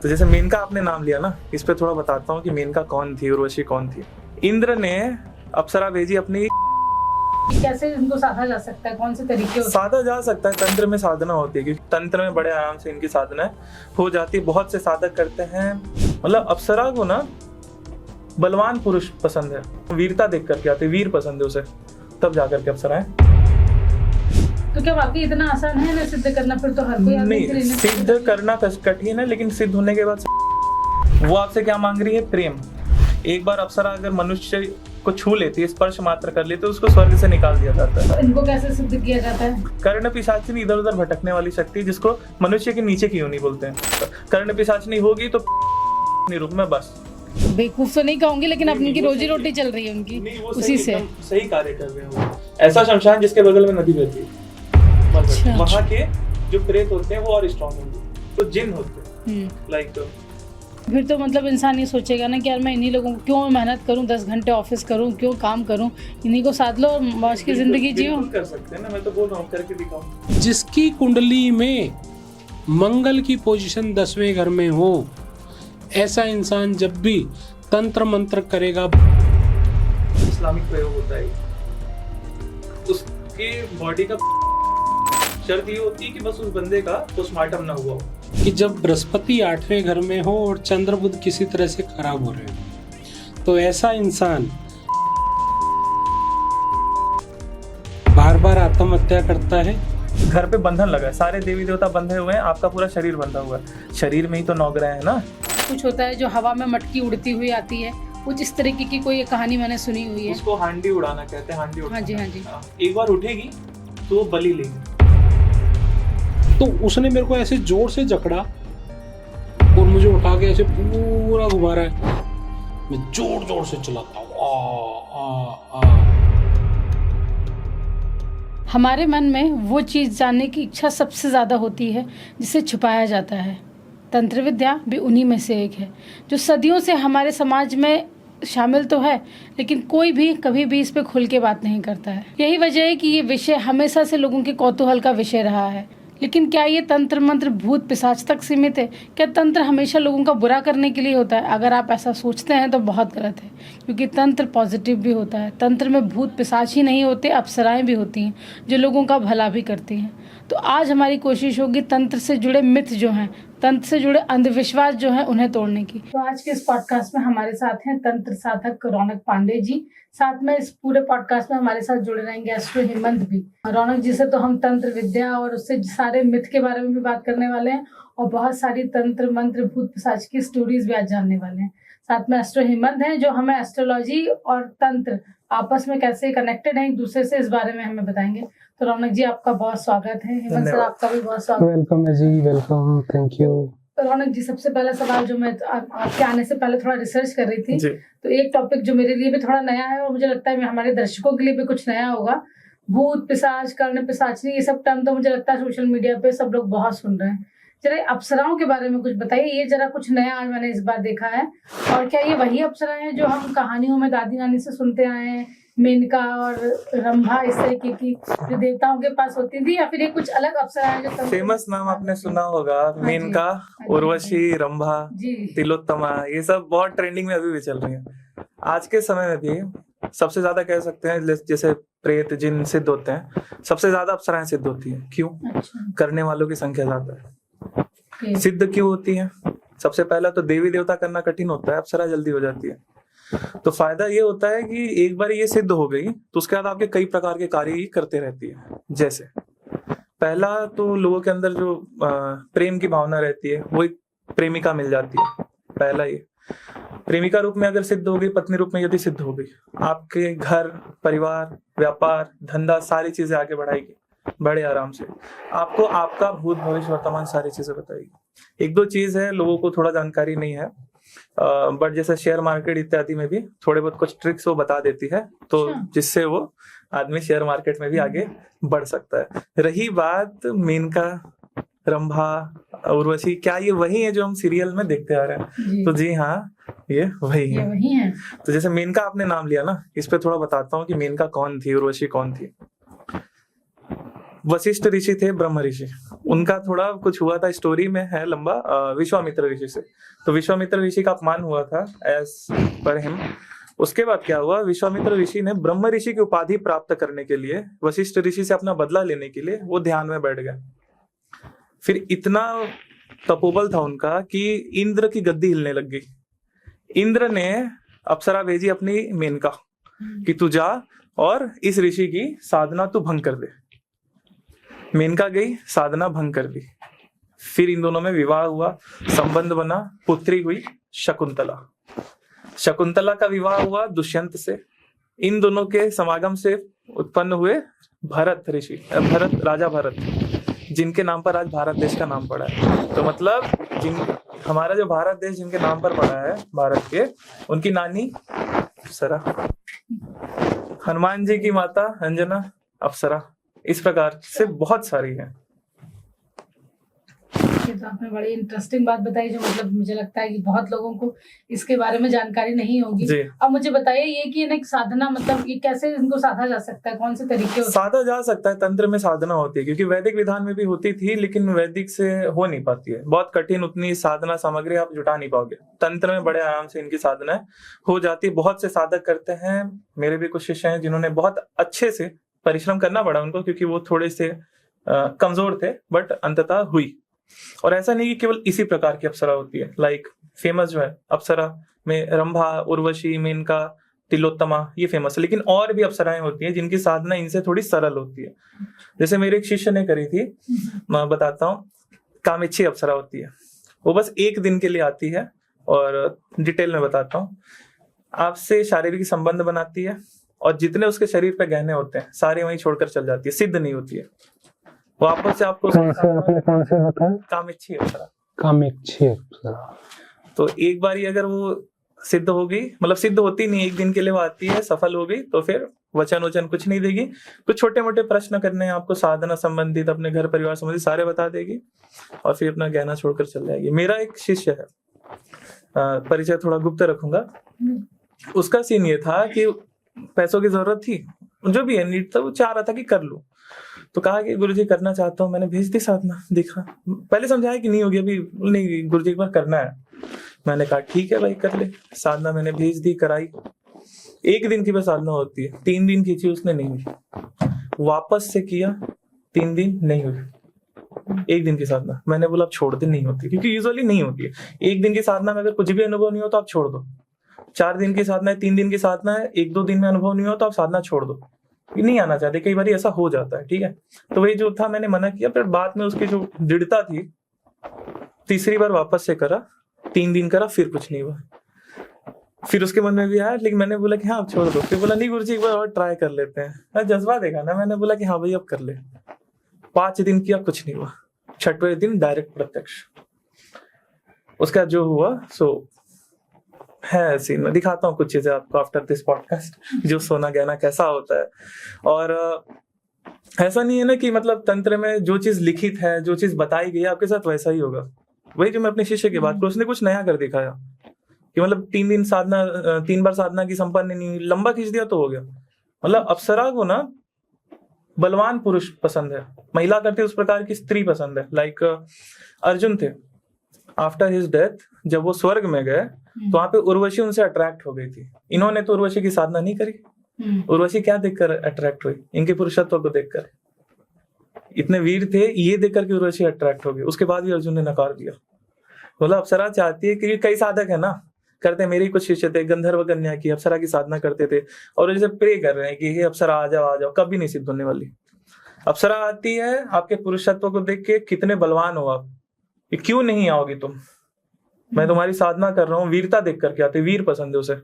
तो जैसे मेनका आपने नाम लिया ना, इस पे थोड़ा बताता हूँ कि मेनका कौन थी, उर्वशी कौन थी। इंद्र ने अप्सरा भेजी अपनी। कैसे इनको साधा जा सकता है, कौन से तरीके साधा जा सकता है, तंत्र में साधना होती है, क्योंकि तंत्र में बड़े आराम से इनकी साधना हो जाती है। बहुत से साधक करते हैं। मतलब अप्सरा को ना बलवान पुरुष पसंद है, वीरता देख करके आते, वीर पसंद है उसे, तब जाकर के अप्सराएं। तो क्या वाकई इतना आसान है ना सिद्ध करना? फिर तो हर कोई नहीं, सिद्ध करना कठिन है, लेकिन सिद्ध होने के बाद वो आपसे क्या मांग रही है? प्रेम। एक बार अप्सरा अगर मनुष्य को छू लेती है, स्पर्श मात्र कर लेती है, तो उसको स्वर्ग से निकाल दिया जाता है। तो इनको कैसे सिद्ध किया जाता है? कर्ण पिशाचिनी इधर उधर भटकने वाली शक्ति, जिसको मनुष्य के नीचे की योनि बोलते हैं। कर्ण पिशाचिनी होगी तो रूप में बस बेवकूफ तो नहीं कहूंगी, लेकिन अपनी की रोजी रोटी चल रही है उनकी उसी से। सही कार्य कर रहे हैं वो। ऐसा शमशान जिसके बगल में नदी बहती है, अच्छा। वहाँ के जो प्रेत होते हैं वो और स्ट्रॉन्ग होंगे, तो जिन होते हैं लाइक। फिर तो मतलब इंसान ये सोचेगा ना कि यार मैं इन्हीं लोगों को क्यों मेहनत करूं, 10 घंटे ऑफिस करूं, क्यों काम करूं, इन्हीं को साथ लो और मौज की जिंदगी जियो। कर सकते हैं ना, मैं तो बोल रहा हूँ, करके दिखाऊं। जिसकी कुंडली में मंगल की पोजीशन 10वें घर में हो, ऐसा इंसान जब भी तंत्र मंत्र करेगा, इस्लामिक प्रयोग होता है, उसके बॉडी का शर्त ये होती है कि बस उस बंदे का पोस्टमार्टम ना हुआ हो। कि जब बृहस्पति 8वें घर में हो और चंद्र बुध किसी तरह से खराब हो रहे हो, तो ऐसा इंसान बार बार आत्महत्या करता है। घर पे बंधन लगा है, सारे देवी देवता बंधे हुए हैं, आपका पूरा शरीर बंधा हुआ है। शरीर में ही तो 9 ग्रह है ना। कुछ होता है जो हवा में मटकी उड़ती हुई आती है, कुछ इस तरीके की कोई कहानी मैंने सुनी हुई है। उसको हांडी उड़ाना कहते हैं, हांडी उड़ाना। हाँ जी, हाँ जी। एक बार उठेगी तो वो बलि लेगी। तो उसने मेरे को ऐसे जोर से जकड़ा और मुझे उठा के ऐसे पूरा घुमा रहा है। मैं जोर जोर से चलाता हूँ, आ, आ, आ। हमारे मन में वो चीज़ जानने की इच्छा सबसे ज़्यादा होती है जिसे छुपाया जाता है। तंत्र विद्या भी उन्हीं में से एक है, जो सदियों से हमारे समाज में शामिल तो है, लेकिन कोई भी कभी भी इस पे खुल के बात नहीं करता है। यही वजह है कि ये विषय हमेशा से लोगों के कौतूहल का विषय रहा है। लेकिन क्या ये तंत्र मंत्र भूत पिशाच तक सीमित है? क्या तंत्र हमेशा लोगों का बुरा करने के लिए होता है? अगर आप ऐसा सोचते हैं तो बहुत गलत है, क्योंकि तंत्र पॉजिटिव भी होता है। तंत्र में भूत पिशाच ही नहीं होते, अप्सराएं भी होती हैं जो लोगों का भला भी करती हैं। तो आज हमारी कोशिश होगी तंत्र से जुड़े मिथ जो हैं, तंत्र से जुड़े अंधविश्वास जो है, उन्हें तोड़ने की। तो आज के इस पॉडकास्ट में हमारे साथ हैं तंत्र साधक रौनक पांडे जी। साथ में इस पूरे पॉडकास्ट में हमारे साथ जुड़े रहेंगे एस्ट्रो हेमंत भी। रौनक जी से तो हम तंत्र विद्या और उससे सारे मिथ के बारे में भी बात करने वाले हैं, और बहुत सारी तंत्र मंत्र भूत पिशाच की स्टोरीज भी आज जानने वाले हैं। साथ में एस्ट्रो हेमंत हैं, जो हमें एस्ट्रोलॉजी और तंत्र आपस में कैसे कनेक्टेड है एक दूसरे से, इस बारे में हमें बताएंगे। तो रौनक जी, आपका बहुत स्वागत है। हेमंत सर, आपका भी बहुत स्वागत। वेलकम जी, welcome, thank you. Raunak ji, सबसे पहला सवाल जो मैं आपके आने से पहले थोड़ा रिसर्च कर रही थी, तो एक टॉपिक जो मेरे लिए भी थोड़ा नया है और मुझे लगता है हमारे दर्शकों के लिए भी कुछ नया होगा। भूत पिशाच, कर्ण पिशाचनी, ये सब टर्म तो मुझे लगता है सोशल मीडिया पे सब लोग बहुत सुन रहे हैं। जरा अप्सराओं के बारे में कुछ बताइए, ये जरा कुछ नया आज मैंने इस बार देखा है। और क्या ये वही अप्सराएं हैं जो हम कहानियों में दादी नानी से सुनते आए हैं, मेनका और रंभा, इस तरीके की जो देवताओं के पास होती थी, या फिर ये कुछ अलग अप्सराएं जो फेमस नाम आपने सुना होगा? मेनका, उर्वशी, रंभा, तिलोत्तमा, ये सब बहुत ट्रेंडिंग में अभी भी चल रही है। आज के समय में भी सबसे ज्यादा कह सकते हैं, जैसे प्रेत जिन सिद्ध होते हैं, सबसे ज्यादा अप्सराएं सिद्ध होती है। क्यों? करने वालों की संख्या ज्यादा है। सिद्ध क्यों होती है? सबसे पहला तो देवी देवता करना कठिन होता है, अप्सरा जल्दी हो जाती है। तो फायदा ये होता है कि एक बार ये सिद्ध हो गई तो उसके बाद आपके कई प्रकार के कार्य ही करते रहती है। जैसे पहला तो लोगों के अंदर जो प्रेम की भावना रहती है, वो एक प्रेमिका मिल जाती है। पहला ये प्रेमिका रूप में अगर सिद्ध हो गई, पत्नी रूप में यदि सिद्ध हो गई, आपके घर, परिवार, व्यापार, धंधा, सारी चीजें आगे बढ़ाएगी बड़े आराम से। आपको आपका भूत भविष्य वर्तमान सारी चीजें बताएगी। एक दो चीज है लोगों को थोड़ा जानकारी नहीं है, बट जैसे शेयर मार्केट इत्यादि में भी थोड़े बहुत कुछ ट्रिक्स वो बता देती है, तो जिससे वो आदमी शेयर मार्केट में भी आगे बढ़ सकता है। रही बात मेनका, रंभा, उर्वशी, क्या ये वही है जो हम सीरियल में देखते आ रहे हैं? तो जी हाँ, ये वही है। तो जैसे मेनका आपने नाम लिया ना, इस पे थोड़ा बताता हूँ कि मेनका कौन थी, उर्वशी कौन थी। वशिष्ठ ऋषि थे, ब्रह्म ऋषि, उनका थोड़ा कुछ हुआ था, स्टोरी में है लंबा, विश्वामित्र ऋषि से। तो विश्वामित्र ऋषि का अपमान हुआ था एज पर हिम। उसके बाद क्या हुआ, विश्वामित्र ऋषि ने ब्रह्म ऋषि की उपाधि प्राप्त करने के लिए, वशिष्ठ ऋषि से अपना बदला लेने के लिए वो ध्यान में बैठ गए। फिर इतना तपोबल था उनका कि इंद्र की गद्दी हिलने लग गई। इंद्र ने अप्सरा भेजी अपनी मेनका कि तू जा और इस ऋषि की साधना तू भंग कर दे। मेनका गई, साधना भंग कर दी। फिर इन दोनों में विवाह हुआ, संबंध बना, पुत्री हुई शकुंतला। शकुंतला का विवाह हुआ दुष्यंत से। इन दोनों के समागम से उत्पन्न हुए भरत ऋषि, भरत, राजा भरत, जिनके नाम पर आज भारत देश का नाम पड़ा है। तो मतलब हमारा जो भारत देश जिनके नाम पर पड़ा है भारत के, उनकी नानी अप्सरा, हनुमान जी की माता अंजना अप्सरा। इस प्रकार से बहुत सारी है। तो आपने बड़ी इंटरेस्टिंग बात बताई, जो मतलब मुझे लगता है कि बहुत लोगों को इसके बारे में जानकारी नहीं होगी। अब मुझे बताइए ये कि एक साधना, मतलब ये कैसे इनको साधा जा सकता है, कौन से तरीके साधा जा सकता है? तंत्र में साधना होती है, क्योंकि वैदिक विधान में भी होती थी, लेकिन वैदिक से हो नहीं पाती है, बहुत कठिन, उतनी साधना सामग्री आप जुटा नहीं पाओगे। तंत्र में बड़े आराम से इनकी साधना हो जाती है। बहुत से साधक करते हैं, मेरे भी कुछ शिष्य हैं जिन्होंने बहुत अच्छे से, परिश्रम करना पड़ा उनको क्योंकि वो थोड़े से कमजोर थे, बट अंततः हुई। और ऐसा नहीं कि केवल इसी प्रकार की अप्सरा होती है। लाइक फेमस जो है अप्सरा में रंभा, उर्वशी, मेनका, तिलोत्तमा, ये फेमस है। लेकिन और भी अप्सराएं होती है जिनकी साधना इनसे थोड़ी सरल होती है। जैसे मेरे एक शिष्य ने करी थी, मैं बताता हूँ, कामेच्छी अप्सरा होती है। वो बस एक दिन के लिए आती है और डिटेल में बताता हूँ। आपसे शारीरिक संबंध बनाती है और जितने उसके शरीर पे गहने होते हैं सारे वहीं छोड़कर चल जाती है, सिद्ध नहीं होती है। वापस से आपको कामेच्छी अप्सरा, कामेच्छी अप्सरा। तो एक बार अगर वो सिद्ध हो गई, मतलब सिद्ध होती नहीं, एक दिन के लिए वो आती है, सफल हो गई, तो फिर वचन कुछ नहीं देगी। कुछ छोटे मोटे प्रश्न करने हैं आपको, साधना संबंधित, अपने घर परिवार संबंधित सारे बता देगी और फिर अपना गहना छोड़कर चल जाएगी। मेरा एक शिष्य है, परिचय थोड़ा गुप्त रखूंगा। उसका सीन ये था कि पैसों की जरूरत थी, जो भी है नीड था, वो चाह रहा था कि कर लूं। तो कहा कि गुरुजी करना चाहता हूँ। मैंने भेज दी साधना, देखा, पहले समझाया कि नहीं होगी अभी, नहीं गुरुजी एक बार करना है। मैंने कहा ठीक है भाई कर ले। साधना मैंने भेज दी, कराई। एक दिन की बस साधना होती है, 3 दिन खींची, उसने नहीं हुई। वापस से किया, 3 दिन नहीं हुई। एक दिन की साधना, मैंने बोला अब छोड़ दे, नहीं होती, क्योंकि यूजुअली नहीं होती है। एक दिन की साधना में अगर कुछ भी अनुभव नहीं हो तो आप छोड़ दो। 4 दिन की साधना है, 3 दिन की साधना है, 1-2 दिन में अनुभव नहीं हो तो आप साधना छोड़ दो। नहीं आना चाहते, कई बार ऐसा हो जाता है, ठीक है। तो वही जो था, मैंने मना किया। फिर बाद में उसकी जो दृढ़ता थी, तीसरी बार वापस से करा, 3 दिन करा, फिर कुछ नहीं हुआ। फिर उसके मन में भी आया, लेकिन मैंने बोला कि हाँ अब छोड़ दो। फिर बोला नहीं गुरुजी एक बार और ट्राई कर लेते हैं, जज्बा देखा ना। मैंने बोला कि हाँ भाई अब कर ले। 5 दिन किया, कुछ नहीं हुआ। 6वें दिन डायरेक्ट प्रत्यक्ष। उसका जो हुआ सो है सीन, मैं दिखाता हूँ कुछ चीजें आपको आफ्टर दिस पॉडकास्ट, जो सोना गहना कैसा होता है। और ऐसा नहीं है ना कि मतलब तंत्र में जो चीज लिखित है, जो चीज बताई गई है, आपके साथ वैसा ही होगा। वही जो मैं अपने शिष्य की बात करूं, उसने कुछ नया कर दिखाया कि मतलब 3 दिन साधना, 3 बार साधना की संपन्न नहीं, लंबा खींच दिया तो हो गया। मतलब अप्सरा को ना बलवान पुरुष पसंद है, महिला करती है उस प्रकार की स्त्री पसंद है। लाइक अर्जुन थे, आफ्टर हिज डेथ जब वो स्वर्ग में गए तो वहां पे उर्वशी उनसे अट्रैक्ट हो गई थी। इन्होंने तो उर्वशी की साधना नहीं करी। उर्वशी क्या देखकर अट्रैक्ट हुई? इनके पुरुषत्व को देखकर। इतने वीर थे, ये देखकर के उर्वशी अट्रैक्ट हो गई। उसके बाद भी अर्जुन ने नकार दिया। बोला अप्सरा चाहती है कि कई साधक है ना करते, मेरे कुछ शिष्य थे, गंधर्व कन्या की अप्सरा की साधना करते थे और जैसे प्रे कर रहे हैं कि हे अप्सरा आ जाओ आ जाओ, कभी नहीं सिद्ध होने वाली। अप्सरा आती है, आपके पुरुषत्व को देख के कितने बलवान हो आप, क्यों नहीं आओगी तुम, मैं तुम्हारी साधना कर रहा हूँ, वीरता देख करके आते, वीर पसंद है उसे,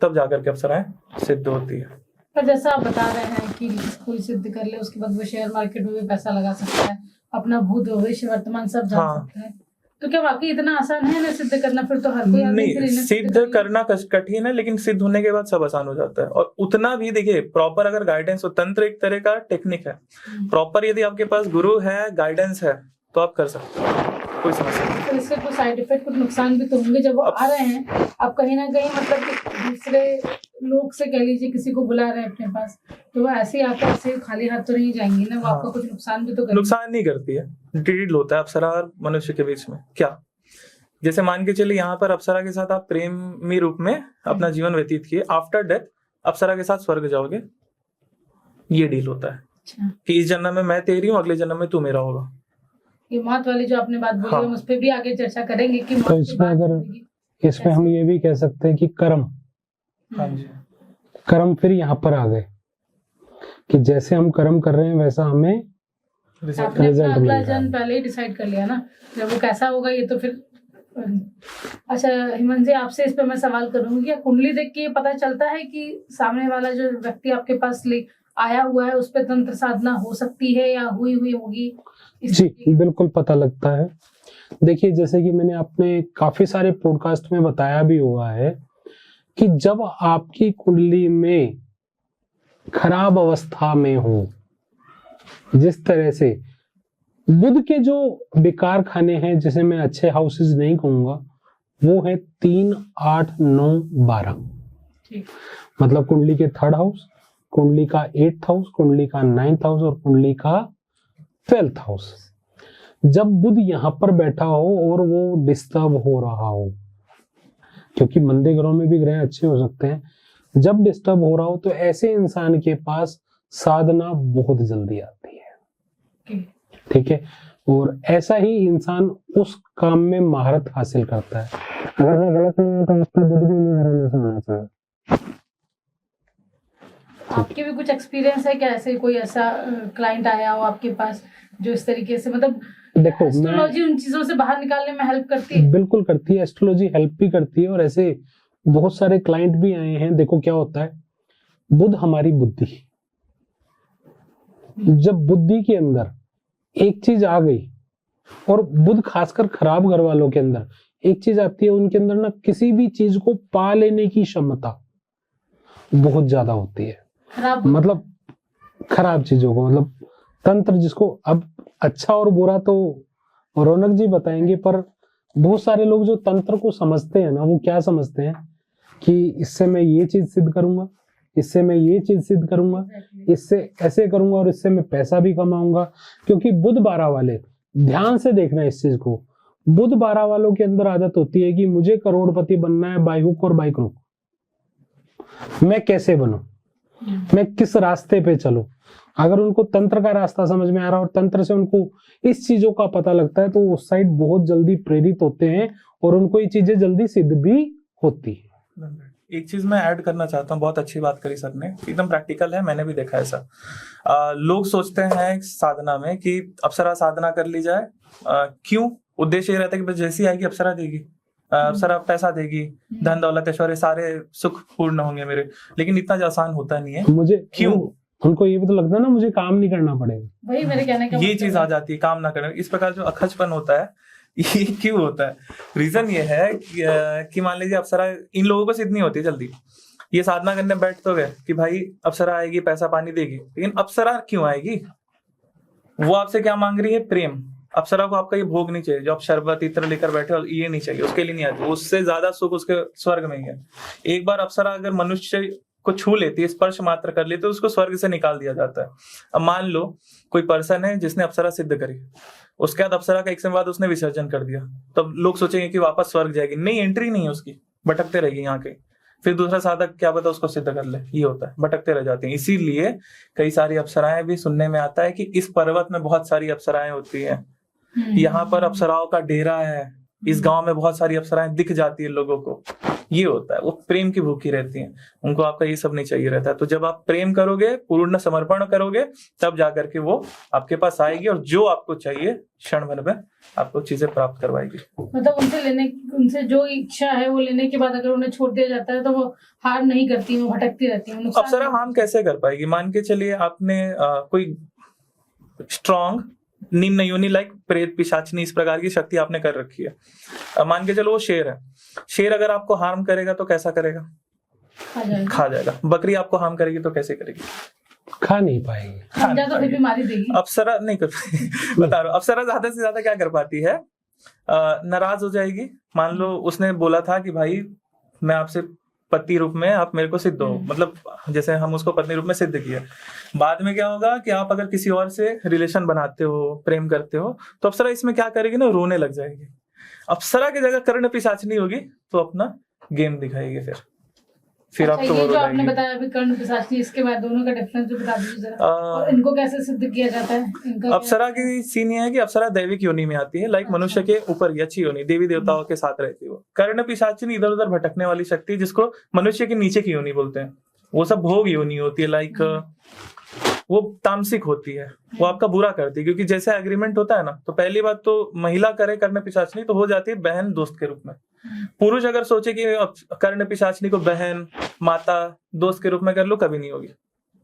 तब जाकर के अप्सराएं सिद्ध होती है। पर जैसा आप बता रहे हैं कि कोई सिद्ध कर ले, उसके बाद वो शेयर मार्केट में भी पैसा लगा सकता है, अपना भूत भविष्य वर्तमान सब जान सकता है, तो क्या वाकई इतना आसान है ना सिद्ध करना? फिर तो हर कोई नहीं, सिद्ध करना कठिन है, लेकिन सिद्ध होने के बाद सब आसान हो जाता है। और उतना भी देखिए प्रॉपर अगर गाइडेंस हो, तंत्र एक तरह का टेक्निक है, प्रॉपर यदि आपके पास गुरु है, गाइडेंस है, तो आप कर सकते हो, कोई समस्या नहीं। पर इसके कुछ साइड इफेक्ट, कुछ नुकसान भी तो होंगे जब वो आ रहे हैं। आप कहीं ना कहीं मतलब कि दूसरे लोग से कह लीजिए किसी को बुला रहे हैं अपने पास, तो वो ऐसे ही आपको ऐसे खाली हाथ तो नहीं जाएंगी ना, वो हाँ। आपका कुछ नुकसान भी तो करेंगे। नुकसान नहीं करती है, डील होता है अप्सरा और मनुष्य के बीच में। क्या, जैसे मान के चलिए यहाँ पर अप्सरा के साथ आप प्रेमी रूप में अपना जीवन व्यतीत किए, आफ्टर डेथ अप्सरा के साथ स्वर्ग जाओगे, ये डील होता है। अच्छा, कि इस जन्म में मैं तेरी हूँ, अगले जन्म में तू मेरा होगा। ये मौत वाली जो आपने बात बोली, हाँ। हम उस पर भी आगे चर्चा करेंगे कि मौत तो के इसमें बाद अगर होगी। इसमें हम ये भी कह सकते हैं कि कर्म हाँ जी, कर्म फिर यहाँ पर आ गए कि जैसे हम कर्म कर रहे हैं वैसा हमें रिजल्ट। आपने अपना रिजल्ट अगला मिल रहा है। जन्म पहले ही डिसाइड कर लिया ना, जब वो कैसा होगा ये तो फिर। अच्छा हिमन जी, आपसे इस पे मैं सवाल करूंगी, क्या कुंडली देख के ये पता चलता है कि सामने वाला जो व्यक्ति आपके पास ले आया हुआ है उस पे तंत्र साधना हो सकती है या हुई हुई होगी? जी बिल्कुल पता लगता है। देखिए जैसे कि मैंने अपने काफी सारे पॉडकास्ट में बताया भी हुआ है कि जब आपकी कुंडली में खराब अवस्था में हो, जिस तरह से बुध के जो बेकार खाने हैं, जिसे मैं अच्छे हाउसेस नहीं कहूंगा, वो है 3, 8, 9, 12। ठीक। मतलब कुंडली के 3rd हाउस, कुंडली का 8th हाउस, कुंडली का 9th हाउस और कुंडली का 12th हाउस। जब बुध यहाँ पर बैठा हो और वो डिस्टर्ब हो रहा हो, क्योंकि मंदे ग्रहों में भी ग्रह अच्छे हो सकते हैं, जब डिस्टर्ब हो रहा हो तो ऐसे इंसान के पास साधना बहुत जल्दी आती है। ठीक है, और ऐसा ही इंसान उस काम में महारत हासिल करता है। अगर मैं गलत नहीं हूं तो उसका बुध भी मेरे से होना चाहिए। आपके भी कुछ एक्सपीरियंस है क्या, ऐसे कोई ऐसा क्लाइंट आया हो आपके पास जो इस तरीके से, मतलब देखो एस्ट्रोलॉजी उन चीजों से बाहर निकालने में हेल्प करती है? बिल्कुल करती है, एस्ट्रोलॉजी हेल्प भी करती है, और ऐसे बहुत सारे क्लाइंट भी आए हैं। देखो क्या होता है, बुध हमारी बुद्धि, जब बुद्धि के अंदर एक चीज आ गई, और बुध खासकर खराब घर वालों के अंदर एक चीज आती है, उनके अंदर ना किसी भी चीज को पा लेने की क्षमता बहुत ज्यादा होती है। खराब मतलब खराब चीजों को, मतलब तंत्र, जिसको अब अच्छा और बुरा तो रौनक जी बताएंगे, पर बहुत सारे लोग जो तंत्र को समझते हैं ना, वो क्या समझते हैं कि इससे मैं ये चीज सिद्ध करूंगा, इससे मैं ये चीज सिद्ध करूंगा, इससे ऐसे करूंगा और इससे मैं पैसा भी कमाऊंगा। क्योंकि बुध 12 वाले, ध्यान से देखना इस चीज को, बुध 12 वालों के अंदर आदत होती है कि मुझे करोड़पति बनना है बाई हुक और बाई क्रुक। मैं कैसे बनूं, मैं किस रास्ते पे चलूं। अगर उनको तंत्र का रास्ता समझ में आ रहा है और तंत्र से उनको इस चीजों का पता लगता है, तो वो उस साइड बहुत जल्दी प्रेरित होते हैं और उनको ये चीजें जल्दी सिद्ध भी होती है। एक चीज मैं ऐड करना चाहता हूँ, बहुत अच्छी बात करी सर ने, एकदम प्रैक्टिकल है, मैंने भी देखा है ऐसा। लोग सोचते हैं साधना में कि अप्सरा साधना कर ली जाए, क्यों? उद्देश्य ये रहता है कि बस जैसी आएगी अप्सरा देगी, अप्सरा पैसा देगी, धन दौलत ऐश्वर्य सारे सुख पूर्ण होंगे मेरे। लेकिन इतना आसान होता नहीं है। मुझे क्यों? उनको ये भी तो लगता है ना मुझे काम नहीं करना पड़ेगा, वही मेरे कहने का ये चीज आ जाती है, काम ना करने। इस प्रकार जो अखजपन होता है ये क्यों होता है? रीजन ये है कि मान लीजिए अप्सरा इन लोगों को सिद्ध नहीं होती जल्दी, ये साधना करने बैठ तो गए कि भाई अप्सरा आएगी पैसा पानी देगी, लेकिन अप्सरा क्यों आएगी? वो आपसे क्या मांग रही है? प्रेम। अप्सरा को आपका ये भोग नहीं चाहिए जो आप शरबत इत्र लेकर बैठे हो, ये नहीं चाहिए, उसके लिए नहीं आती। उससे ज्यादा सुख उसके स्वर्ग में ही है। एक बार अप्सरा अगर मनुष्य को छू लेती है, स्पर्श मात्र कर लेती है, तो उसको स्वर्ग से निकाल दिया जाता है। अब मान लो कोई पर्सन है जिसने अप्सरा सिद्ध करी, उसके बाद अप्सरा का एक समय बाद उसने विसर्जन कर दिया, तब लोग सोचेंगे कि वापस स्वर्ग जाएगी। नहीं, एंट्री नहीं है उसकी, भटकते रहेगी यहाँ के। फिर दूसरा साधक क्या पता उसको सिद्ध कर ले, ये होता है, भटकते रह जाते हैं। इसीलिए कई सारी अप्सराएं भी सुनने में आता है कि इस पर्वत में बहुत सारी अप्सराएं होती है, यहाँ पर अप्सराओं का डेरा है, इस गांव में बहुत सारी अप्सराएं दिख जाती है लोगों को। ये होता है, वो प्रेम की भूखी रहती हैं, उनको आपका ये सब नहीं चाहिए रहता है। तो जब आप प्रेम करोगे, पूर्ण समर्पण करोगे, तब जाकर के वो आपके पास आएगी और जो आपको चाहिए क्षण भर में आपको चीजें प्राप्त करवाएगी। मतलब उनसे जो इच्छा है वो लेने के बाद अगर उन्हें छोड़ दिया जाता है तो वो हार नहीं करती, वो भटकती रहती है। अप्सरा हार्म कैसे कर पाएगी? मान के चलिए आपने कोई स्ट्रॉन्ग निम्न योनि लाइक प्रेत पिशाचनी इस प्रकार की शक्ति आपने कर रखी है। मान के चलो वो शेर है, शेर अगर आपको हार्म करेगा तो कैसा करेगा? खा जाएगा। बकरी आपको हार्म करेगी तो कैसे करेगी? खा नहीं पाएगी, तो फिर बीमारी देगी। अप्सरा नहीं कर बता रहा हूँ, अप्सरा ज्यादा से ज्यादा क्या कर पाती है नाराज हो जाएगी। मान लो उसने बोला था कि भाई मैं आपसे पति रूप में, आप मेरे को सिद्ध हो, मतलब जैसे हम उसको पत्नी रूप में सिद्ध किया। बाद में क्या होगा कि आप अगर किसी और से रिलेशन बनाते हो, प्रेम करते हो, तो अप्सरा इसमें क्या करेगी ना, रोने लग जाएगी। अप्सरा की जगह कर्ण पिशाचिनी होगी तो अपना गेम दिखाएगी। फिर अच्छा, आपको ये जो आपने बताएंगे। बताया अभी कर्ण पिशाचिनी, इसके बाद दोनों का डिफरेंस जो बता दीजिए जरा, और इनको कैसे सिद्ध किया जाता है? इनका अप्सरा की सीन ये है कि अप्सरा दैविक योनि में आती है, लाइक अच्छा। मनुष्य के ऊपर ही अच्छी योनि, देवी देवताओं के साथ रहती है वो। कर्ण पिशाचिनी इधर उधर भटकने वाली शक्ति, जिसको मनुष्य के नीचे की योनि बोलते हैं, वो सब भोग योनि होती है। लाइक वो तामसिक होती है, वो आपका बुरा करती है, क्योंकि जैसे एग्रीमेंट होता है ना, तो पहली बात तो महिला करे कर्ण पिशाचिनी तो हो जाती है बहन दोस्त के रूप में। पुरुष अगर सोचे कि कर्ण पिशाचिनी को बहन माता दोस्त के रूप में कर लो, कभी नहीं होगी,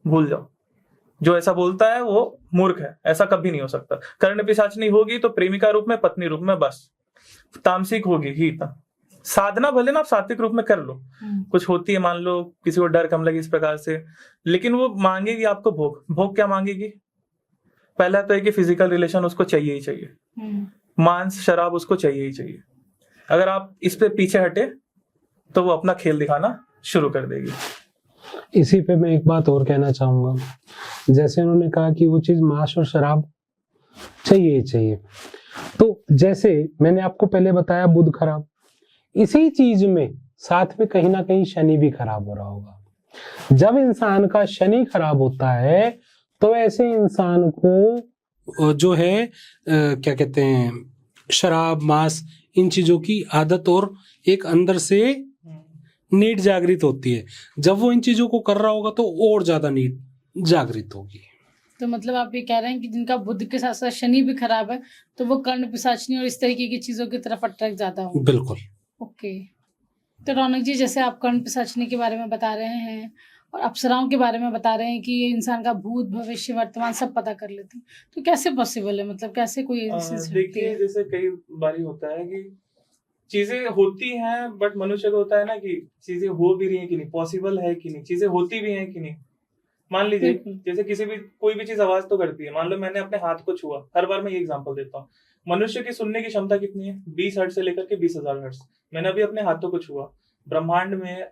भूल जाओ। जो ऐसा बोलता है वो मूर्ख है, ऐसा कभी नहीं हो सकता। कर्ण पिशाचिनी होगी तो प्रेमिका रूप में, पत्नी रूप में, बस तामसिक होगी ही। साधना भले ना आप सात्विक रूप में कर लो, कुछ होती है, मान लो किसी को डर कम लगे इस प्रकार से, लेकिन वो मांगेगी आपको भोग। भोग क्या मांगेगी? पहला तो है कि फिजिकल रिलेशन उसको चाहिए ही चाहिए, मांस शराब उसको चाहिए ही चाहिए। अगर आप इस पे पीछे हटे तो वो अपना खेल दिखाना शुरू कर देगी। इसी पे मैं एक बात और कहना चाहूंगा, जैसे उन्होंने कहा कि वो चीज मांस और शराब चाहिए ही चाहिए, तो जैसे मैंने आपको पहले बताया बुध खराब, इसी चीज में साथ में कहीं ना कहीं शनि भी खराब हो रहा होगा। जब इंसान का शनि खराब होता है तो ऐसे इंसान को जो है क्या कहते हैं, शराब मांस इन चीजों की आदत और एक अंदर से नीड जागृत होती है। जब वो इन चीजों को कर रहा होगा तो और ज्यादा नीड जागृत होगी। तो मतलब आप ये कह रहे हैं कि जिनका बुध के साथ साथ शनि भी खराब है तो वो कर्ण पिशाचिनी और इस तरीके की चीजों की तरफ अट्रैक्ट ज्यादा होंगे। बिल्कुल। ओके, तो रौनक जी, जैसे आप कर्ण पिशाचिनी के बारे में बता रहे हैं और अप्सराओं के बारे में बता रहे हैं कि ये इंसान का भूत भविष्य वर्तमान सब पता कर लेते हैं, तो कैसे पॉसिबल है? मतलब कैसे कोई देखिए, जैसे कई बारी होता है कि चीजें होती हैं, बट मनुष्य को होता है ना कि चीजें हो भी रही है कि नहीं, पॉसिबल है कि नहीं, चीजें होती भी हैं कि नहीं। मान लीजिए जैसे किसी भी कोई भी चीज आवाज तो करती है। मान लो मैंने अपने हाथ को छुआ, हर बार मैं ये एग्जांपल देता हूँ। मनुष्य की सुनने की क्षमता कितनी है? 20 हर्ट्ज से लेकर के 20,000 हर्ट्ज। मैंने अभी अपने हाथों को छुआ, ब्रह्मांड में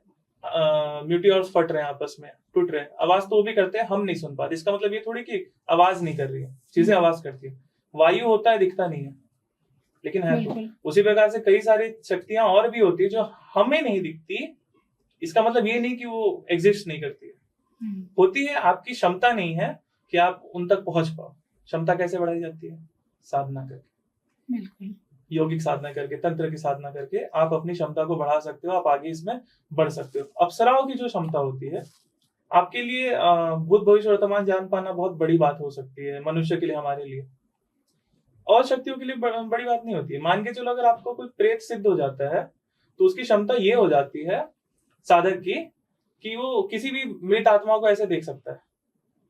म्यूटियोर्स फट रहे हैं, आपस में टूट रहे हैं, आवाज तो वो भी करते हैं, हम नहीं सुन पाते। इसका मतलब ये थोड़ी कि आवाज नहीं कर रही है, चीजें आवाज करती है। वायु होता है, दिखता नहीं है, लेकिन है तो। उसी प्रकार से कई सारी शक्तियां और भी होती है जो हमें नहीं दिखती। इसका मतलब ये नहीं कि वो एग्जिस्ट नहीं करती है, होती है। आपकी क्षमता नहीं है कि आप उन तक पहुंच पाओ। क्षमता कैसे बढ़ाई जाती है? साधना करके, बिल्कुल, योगिक साधना करके, तंत्र की साधना करके आप अपनी क्षमता को बढ़ा सकते हो, आप आगे इसमें बढ़ सकते हो। अप्सराओं की जो क्षमता होती है आपके लिए भूत भविष्य वर्तमान जान पाना बहुत बड़ी बात हो सकती है मनुष्य के लिए, हमारे लिए। और शक्तियों के लिए बड़ी बात नहीं होती है। मान के चलो, अगर आपको कोई प्रेत सिद्ध हो जाता है तो उसकी क्षमता ये हो जाती है साधक की कि वो किसी भी मृत आत्मा को ऐसे देख सकता है,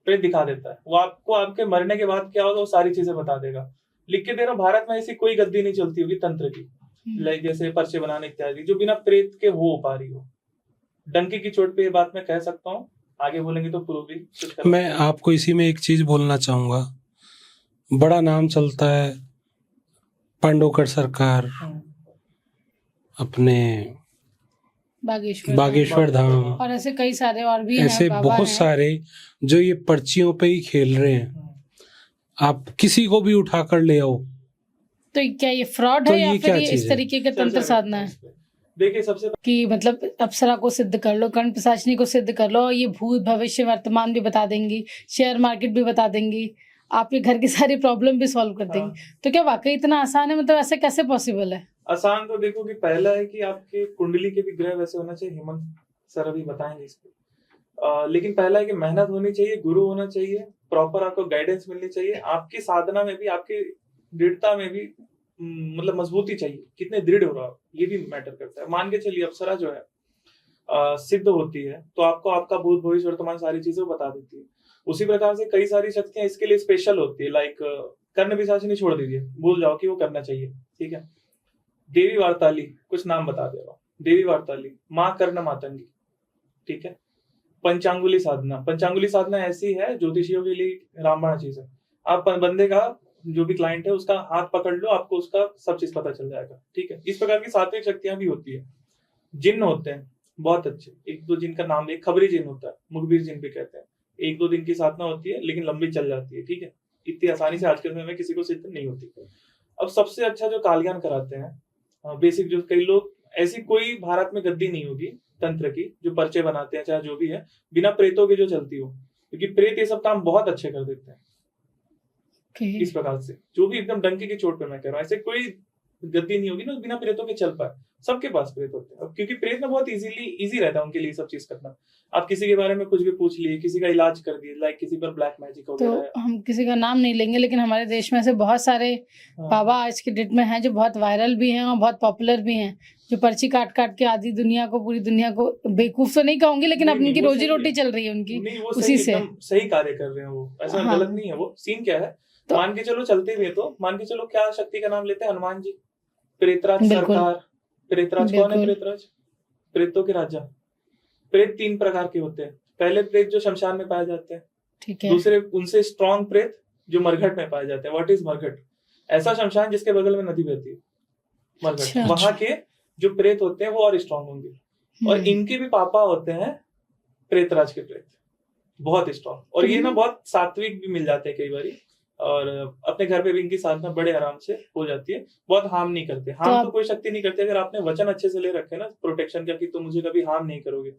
प्रेत दिखा देता है। वो आपको आपके मरने के बाद क्या होगा वो सारी चीजें बता देगा। लिख के दे रहा हूं, भारत में ऐसी कोई गद्दी नहीं चलती होगी तंत्र की, लाइक जैसे पर्चे बनाने इत्यादि, जो बिना प्रेत के हो पा रही हो। डंकी की चोट पे ये बात मैं कह सकता हूँ, आगे बोलेंगे तो प्रूव भी। मैं आपको इसी में एक चीज बोलना चाहूंगा, बड़ा नाम चलता है पांडवगढ़ सरकार, अपने बागेश्वर धाम, और ऐसे कई सारे और भी ऐसे बहुत सारे जो ये पर्चियों पे ही खेल रहे हैं। आप किसी को भी उठा कर ले आओ, तो क्या ये फ्रॉड है या फिर ये इस तरीके का तंत्र साधना है? देखिए, सबसे कि मतलब अप्सरा को सिद्ध कर लो, कर्ण पिशाचिनी को सिद्ध कर लो, ये भूत भविष्य वर्तमान भी बता देंगी, शेयर मार्केट भी बता देंगी, आपके घर की सारी प्रॉब्लम भी सॉल्व कर देंगी। तो क्या वाकई इतना आसान है? मतलब ऐसे कैसे पॉसिबल है? आसान तो देखो कि पहला है कि आपके कुंडली के भी ग्रह वैसे होना चाहिए। हेमंत सर अभी बताएंगे इसको। लेकिन पहला है कि मेहनत होनी चाहिए, गुरु होना चाहिए, प्रॉपर आपको गाइडेंस मिलनी चाहिए। आपकी साधना में भी, आपकी दृढ़ता में भी मतलब मजबूती चाहिए। कितने दृढ़ हो रहा हो ये भी मैटर करता है। मान के चलिए अप्सरा जो है सिद्ध होती है तो आपको आपका भूत भविष्य वर्तमान सारी चीजें बता देती है। उसी प्रकार से कई सारी शक्तियां इसके लिए स्पेशल होती है। लाइक कर्ण पिशाचिनी छोड़ दीजिए, भूल जाओ कि वो करना चाहिए, ठीक है। देवी वार्ताली, कुछ नाम बता दे रहा हूं। देवी वार्ताली, माँ कर्ण मातंगी, ठीक है। पंचांगुली साधना, पंचांगुली साधना ऐसी है ज्योतिषियों के लिए रामबाण चीज है। आप बंदे का जो भी क्लाइंट है उसका हाथ पकड़ लो, आपको उसका सब चीज पता चल जाएगा। ठीक है, इस प्रकार की सात्विक शक्तियां भी होती है। जिन्न होते हैं बहुत अच्छे, एक दो जिन का नाम, एक खबरी जिन होता है, मुखबिर जिन भी कहते हैं। 1-2 दिन की साधना होती है लेकिन लंबी चल जाती है। ठीक है, इतनी आसानी से आज के समय में किसी को सिद्ध नहीं होती। अब सबसे अच्छा जो कालज्ञान कराते हैं बेसिक, जो कई लोग, ऐसी कोई भारत में गद्दी नहीं होगी तंत्र की जो पर्चे बनाते हैं चाहे जो भी है बिना प्रेतों के जो चलती हो, क्योंकि प्रेत ये सब काम बहुत अच्छे कर देते हैं। इस प्रकार से जो भी एकदम डंके की चोट पे मैं कह रहा हूँ, ऐसे कोई गद्दी नहीं होगी ना बिना प्रेतों के चल पाए। सबके पास प्रेत होते हैं, अब क्योंकि प्रेत में बहुत इजी रहता है उनके लिए सब चीज करना। आप किसी के बारे में कुछ भी पूछ लिए, किसी का इलाज कर दिए, लाइक किसी पर ब्लैक मैजिक हो गया है। तो हम किसी का नाम नहीं लेंगे, लेकिन हमारे देश में से बहुत सारे बाबा आज के डेट में हैं जो बहुत वायरल भी हैं और बहुत पॉपुलर भी हैं, जो पर्ची काट काट के आधी दुनिया को, पूरी दुनिया को, बेवकूफ तो नहीं कहूंगी, लेकिन अपनी की रोजी रोटी चल रही है उनकी उसी से। सही कार्य कर रहे हैं वो, ऐसा गलत नहीं है वो। सीन क्या है, मान के चलो चलते भी है तो मान के चलो क्या शक्ति का नाम लेते हैं, हनुमान जी, प्रेतराज सरकार। प्रेतराज कौन है? प्रेतराज प्रेतों के राजा। प्रेत 3 प्रकार के होते हैं। पहले प्रेत जो शमशान में पाए जाते हैं, ठीक है। दूसरे उनसे स्ट्रॉन्ग प्रेत जो मरघट में पाए जाते हैं। व्हाट इज मरघट? ऐसा शमशान जिसके बगल में नदी बहती है, मरघट। अच्छा, वहां के जो प्रेत होते हैं वो और स्ट्रॉन्ग होंगे, और इनके भी पापा होते हैं प्रेतराज के प्रेत, बहुत स्ट्रॉन्ग। और ये ना बहुत सात्विक भी मिल जाते हैं कई बारी, और अपने घर पे भी इनकी साधना बड़े आराम से हो जाती है। बहुत हार्म नहीं करते, हार्म तो कोई शक्ति नहीं करते अगर आपने वचन अच्छे से ले रखे ना प्रोटेक्शन का, कि तुम मुझे कभी हार्म नहीं करोगे।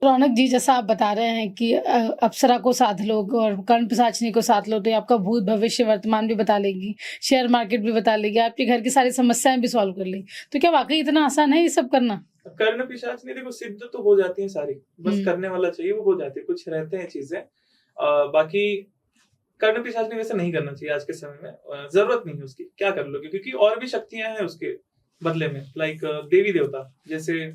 रौनक जी, जैसा आप बता रहे हैं कि अप्सरा को साथ लो और कर्ण पिशाचिनी को साथ लो तो ये आपका भूत भविष्य वर्तमान भी बता लेगी, शेयर मार्केट भी बता लेगी, आपके घर की सारी समस्याएं भी सॉल्व कर लेगी। तो क्या वाकई इतना आसान है ये सब करना? कर्ण पिशाचिनी देखो सिद्ध तो हो जाती है सारी, बस करने वाला चाहिए, वो हो जाती है। कुछ रहते हैं चीजें, बाकी कर्ण पिशाचिनी वैसे नहीं करना चाहिए आज के समय में, जरूरत नहीं है उसकी। क्या कर लोगे, क्योंकि और भी शक्तियां हैं उसके बदले में, लाइक देवी देवता, जैसे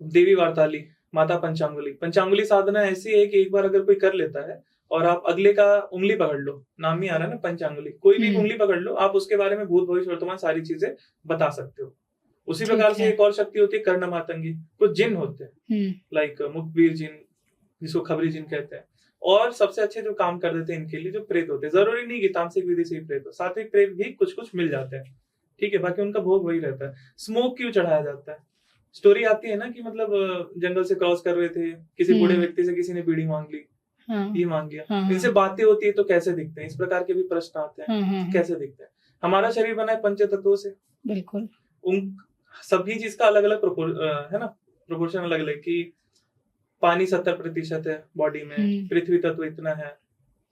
देवी वार्ताली, माता पंचांगुली। पंचांगुली साधना ऐसी है कि एक बार अगर कोई कर लेता है और आप अगले का उंगली पकड़ लो, नाम ही आ रहा है ना पंचांगुली, कोई भी उंगली पकड़ लो, आप उसके बारे में भूत भविष्य वर्तमान सारी चीजें बता सकते हो। उसी प्रकार से एक और शक्ति होती है कर्ण मातंगी। कुछ जिन होते हैं लाइक मुखबिर जिन, जिसको खबरी जिन कहते हैं। और सबसे अच्छे जो काम कर देते हैं इनके लिए जो प्रेत होते हैं, जरूरी नहीं कि तामसिक विधि से ही प्रेत हो, सात्विक प्रेत भी कुछ कुछ मिल जाते हैं। ठीक है, बाकी उनका भोग वही रहता है। स्मोक क्यों चढ़ाया जाता है? स्टोरी आती है ना कि मतलब जंगल से क्रॉस कर रहे थे, किसी बूढ़े व्यक्ति से किसी ने बीड़ी मांग ली, ये मांग लिया, इनसे बातें होती है तो कैसे दिखते हैं, इस प्रकार के भी प्रश्न आते हैं, कैसे दिखते हैं। हमारा शरीर बना है पंच तत्वों से, बिल्कुल। उन सभी चीज का अलग अलग है ना, प्रोपोर्शन अलग अलग, कि पानी 70% है बॉडी में, पृथ्वी तत्व इतना है।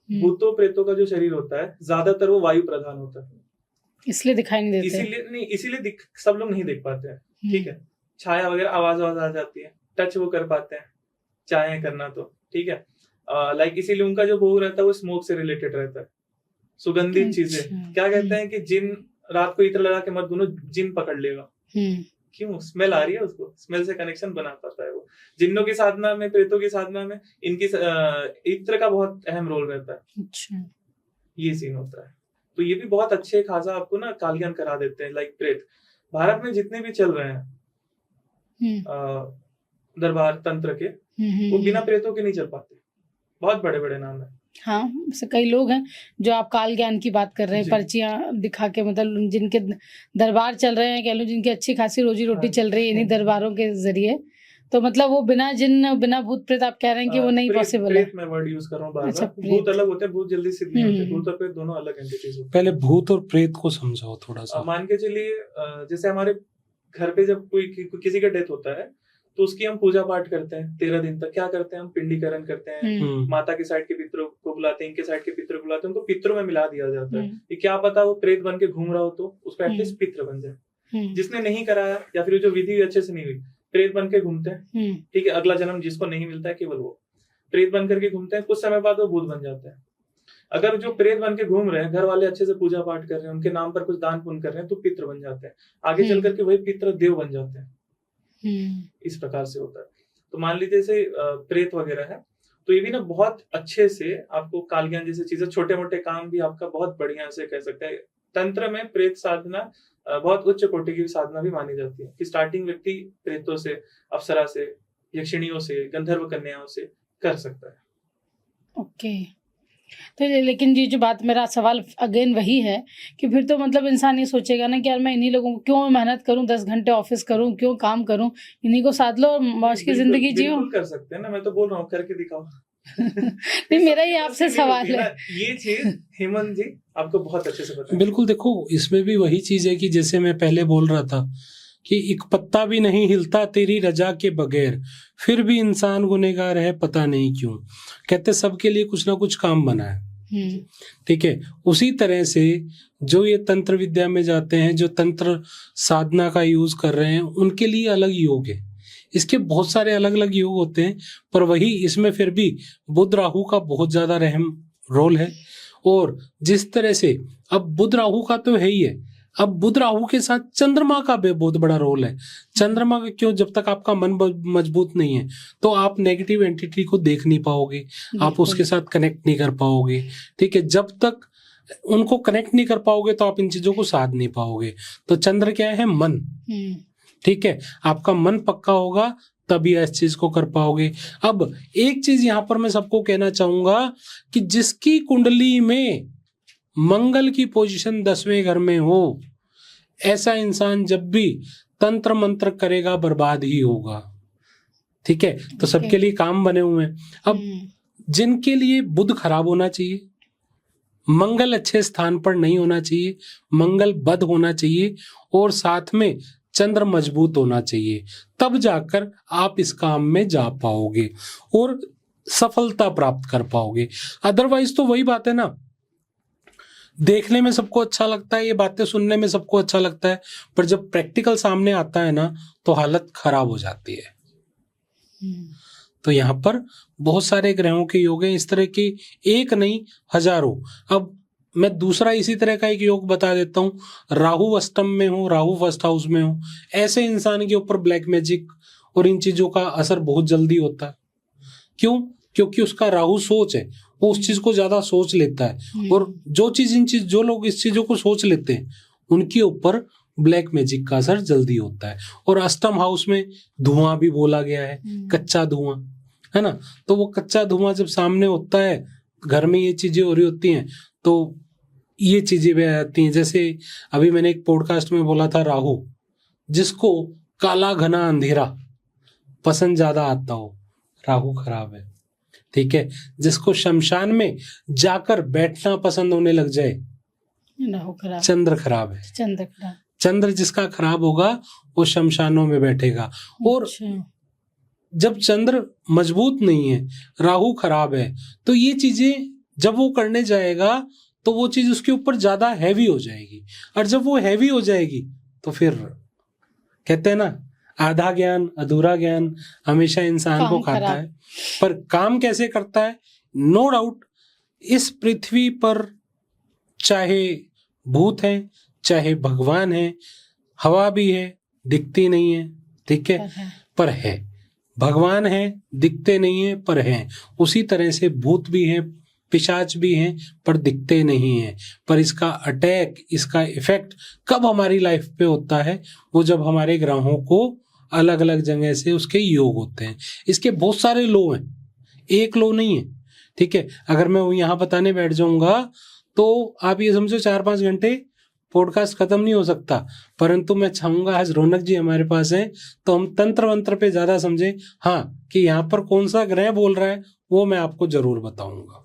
भूतों प्रेतों का जो शरीर होता है ज्यादातर वो वायु प्रधान होता है, इसलिए दिखाई नहीं देते, इसीलिए सब लोग नहीं देख पाते हैं। ठीक है, छाया वगैरह आवाज आ जाती है, टच वो कर पाते हैं, चाहे करना तो। ठीक है, लाइक इसीलिए उनका जो भोग रहता है वो स्मोक से रिलेटेड रहता है, सुगंधित चीजें। क्या कहते हैं कि जिन रात को इत्र लगा के मत गुनो, जिन पकड़ लेगा। क्यों? स्मेल आ रही है उसको, स्मेल से कनेक्शन बना पाता है वो। जिन्नों की साधना में, प्रेतों की साधना में इनकी इत्र का बहुत अहम रोल रहता है। अच्छा, ये सीन होता है। तो ये भी बहुत अच्छे खासा आपको ना कालज्ञान करा देते हैं। लाइक प्रेत भारत में जितने भी चल रहे हैं दरबार तंत्र के, वो बिना प्रेतों के नहीं चल पाते। बहुत बड़े बड़े नाम है। हाँ, ऐसे कई लोग हैं जो आप काल ज्ञान की बात कर रहे हैं, पर्चियां दिखा के, मतलब जिनके दरबार चल रहे हैं, कह लो जिनकी अच्छी खासी रोजी रोटी चल रही है इन्हीं दरबारों के जरिए, तो मतलब वो बिना जिन बिना भूत प्रेत आप कह रहे हैं कि वो नहीं पॉसिबल है। मैं वर्ड यूज कर रहा हूँ बार-बार। अच्छा, भूत अलग होते हैं, भूत जल्दी सिद्ध नहीं होते। भूत और प्रेत दोनों अलग एंटिटीज होते हैं। पहले भूत और प्रेत को समझाओ थोड़ा सा। मान के चलिए जैसे हमारे घर पे जब कोई किसी का डेथ होता है तो उसकी हम पूजा पाठ करते हैं 13 दिन तक। क्या करते हैं हम? पिंडीकरण करते हैं, माता के साइड के पितरों को बुलाते हैं, इनके साइड के पितरों को बुलाते हैं, उनको पितरों में मिला दिया जाता है। ये क्या पता वो प्रेत बन के घूम रहा हो तो उसको एटलीस्ट पित्र बन जाए। जिसने नहीं कराया या फिर जो विधि अच्छे से नहीं हुई, प्रेत बन के घूमते हैं। ठीक है, अगला जन्म जिसको नहीं मिलता है केवल वो प्रेत बन करके घूमते हैं। कुछ समय बाद वो भूत बन जाते हैं। अगर जो प्रेत बन के घूम रहे हैं, घर वाले अच्छे से पूजा पाठ कर रहे हैं, उनके नाम पर कुछ दान पुण्य कर रहे हैं, तो पित्र बन जाते हैं। आगे चल करके वही पित्र देव बन जाते हैं। इस प्रकार से होता है। तो मान लीजिए जैसे प्रेत वगैरह है, तो ये भी ना बहुत अच्छे से आपको काल ज्ञान जैसे चीजें, छोटे मोटे काम भी आपका बहुत बढ़िया से कह सकते हैं। तंत्र में प्रेत साधना बहुत उच्च कोटि की साधना भी मानी जाती है, कि स्टार्टिंग व्यक्ति प्रेतों से, अप्सरा से, यक्षिणियों से, गंधर्व कन्याओं से कर सकता है। ओके, तो लेकिन ये जो बात, मेरा सवाल अगेन वही है कि फिर तो मतलब इंसान ये सोचेगा ना कि यार मैं इन्हीं लोगों को क्यों मेहनत करूं, 10 घंटे ऑफिस करूं, क्यों काम करूं, इन्हीं को साथ लो और मौज की जिंदगी जियो। बिल्कुल कर सकते हैं ना, मैं तो बोल रहा हूँ करके दिखाओ। नहीं, मेरा ही आपसे सवाल है। ये चीज हेमंत जी आपको बहुत अच्छे से पता है। बिल्कुल, देखो इसमें भी वही चीज है कि जैसे मैं पहले बोल रहा था कि एक पत्ता भी नहीं हिलता तेरी रजा के बगैर, फिर भी इंसान गुनहगार है पता नहीं क्यों। कहते सबके लिए कुछ ना कुछ काम बना है, ठीक है। उसी तरह से जो ये तंत्र विद्या में जाते हैं, जो तंत्र साधना का यूज कर रहे हैं, उनके लिए अलग योग है। इसके बहुत सारे अलग अलग योग होते हैं, पर वही इसमें फिर भी बुध राहु का बहुत ज्यादा अहम रोल है। और जिस तरह से अब बुध राहु का तो है ही है, अब बुध राहु के साथ चंद्रमा का भी बहुत बड़ा रोल है। चंद्रमा का क्यों? जब तक आपका मन मजबूत नहीं है तो आप नेगेटिव एंटिटी को देख नहीं पाओगे, आप उसके साथ कनेक्ट नहीं कर पाओगे, ठीक है। जब तक उनको कनेक्ट नहीं कर पाओगे तो आप इन चीजों को साध नहीं पाओगे। तो चंद्र क्या है? मन, ठीक है। आपका मन पक्का होगा तभी इस चीज को कर पाओगे। अब एक चीज यहां पर मैं सबको कहना चाहूंगा कि जिसकी कुंडली में मंगल की पोजीशन 10वें घर में हो, ऐसा इंसान जब भी तंत्र मंत्र करेगा बर्बाद ही होगा, ठीक है। तो सबके लिए काम बने हुए हैं। अब जिनके लिए बुध खराब होना चाहिए, मंगल अच्छे स्थान पर नहीं होना चाहिए, मंगल बद होना चाहिए, और साथ में चंद्र मजबूत होना चाहिए, तब जाकर आप इस काम में जा पाओगे और सफलता प्राप्त कर पाओगे। अदरवाइज तो वही बात है ना, देखने में सबको अच्छा लगता है, ये बातें सुनने में सबको अच्छा लगता है, पर जब प्रैक्टिकल सामने आता है ना तो हालत खराब हो जाती है। तो यहाँ पर बहुत सारे ग्रहों के योग हैं इस तरह के, एक नहीं हजारों। अब मैं दूसरा इसी तरह का एक योग बता देता हूँ। राहु अष्टम में हो, राहु फर्स्ट हाउस में हो, ऐसे इंसान के ऊपर ब्लैक मैजिक और इन चीजों का असर बहुत जल्दी होता है। क्यों? क्योंकि उसका राहु सोच है, वो उस चीज को ज्यादा सोच लेता है, और जो लोग इस चीजों को सोच लेते हैं उनके ऊपर ब्लैक मैजिक का असर जल्दी होता है। और अष्टम हाउस में धुआं भी बोला गया है, कच्चा धुआं, है ना। तो वो कच्चा धुआं जब सामने होता है, घर में ये चीजें हो रही होती हैं, तो ये चीजें भी आती हैं। जैसे अभी मैंने एक पॉडकास्ट में बोला था, राहु जिसको काला घना अंधेरा पसंद ज्यादा आता हो, राहु खराब है, ठीक है। जिसको शमशान में जाकर बैठना पसंद होने लग जाए, चंद्र खराब है। चंद्र जिसका खराब होगा वो शमशानों में बैठेगा। और जब चंद्र मजबूत नहीं है, राहु खराब है, तो ये चीजें जब वो करने जाएगा तो वो चीज उसके ऊपर ज्यादा हैवी हो जाएगी, और जब वो हैवी हो जाएगी तो फिर कहते हैं ना, आधा ज्ञान अधूरा ज्ञान हमेशा इंसान को खाता है। पर काम कैसे करता है? नो डाउट इस पृथ्वी पर चाहे भूत है, चाहे भगवान है, हवा भी है, दिखती नहीं है, ठीक है, पर है। भगवान है, दिखते नहीं है, पर है। उसी तरह से भूत भी है, पिशाच भी हैं, पर दिखते नहीं हैं। पर इसका अटैक, इसका इफेक्ट कब हमारी लाइफ पे होता है? वो जब हमारे ग्रहों को अलग अलग जगह से उसके योग होते हैं। इसके बहुत सारे लो हैं, एक लो नहीं है, ठीक है। अगर मैं यहाँ बताने बैठ जाऊंगा तो आप ये समझो 4-5 घंटे पॉडकास्ट खत्म नहीं हो सकता। परंतु मैं चाहूंगा आज रौनक जी हमारे पास हैं तो हम तंत्र वंत्र पे ज्यादा समझे, हाँ, कि यहाँ पर कौन सा ग्रह बोल रहा है वो मैं आपको जरूर बताऊंगा।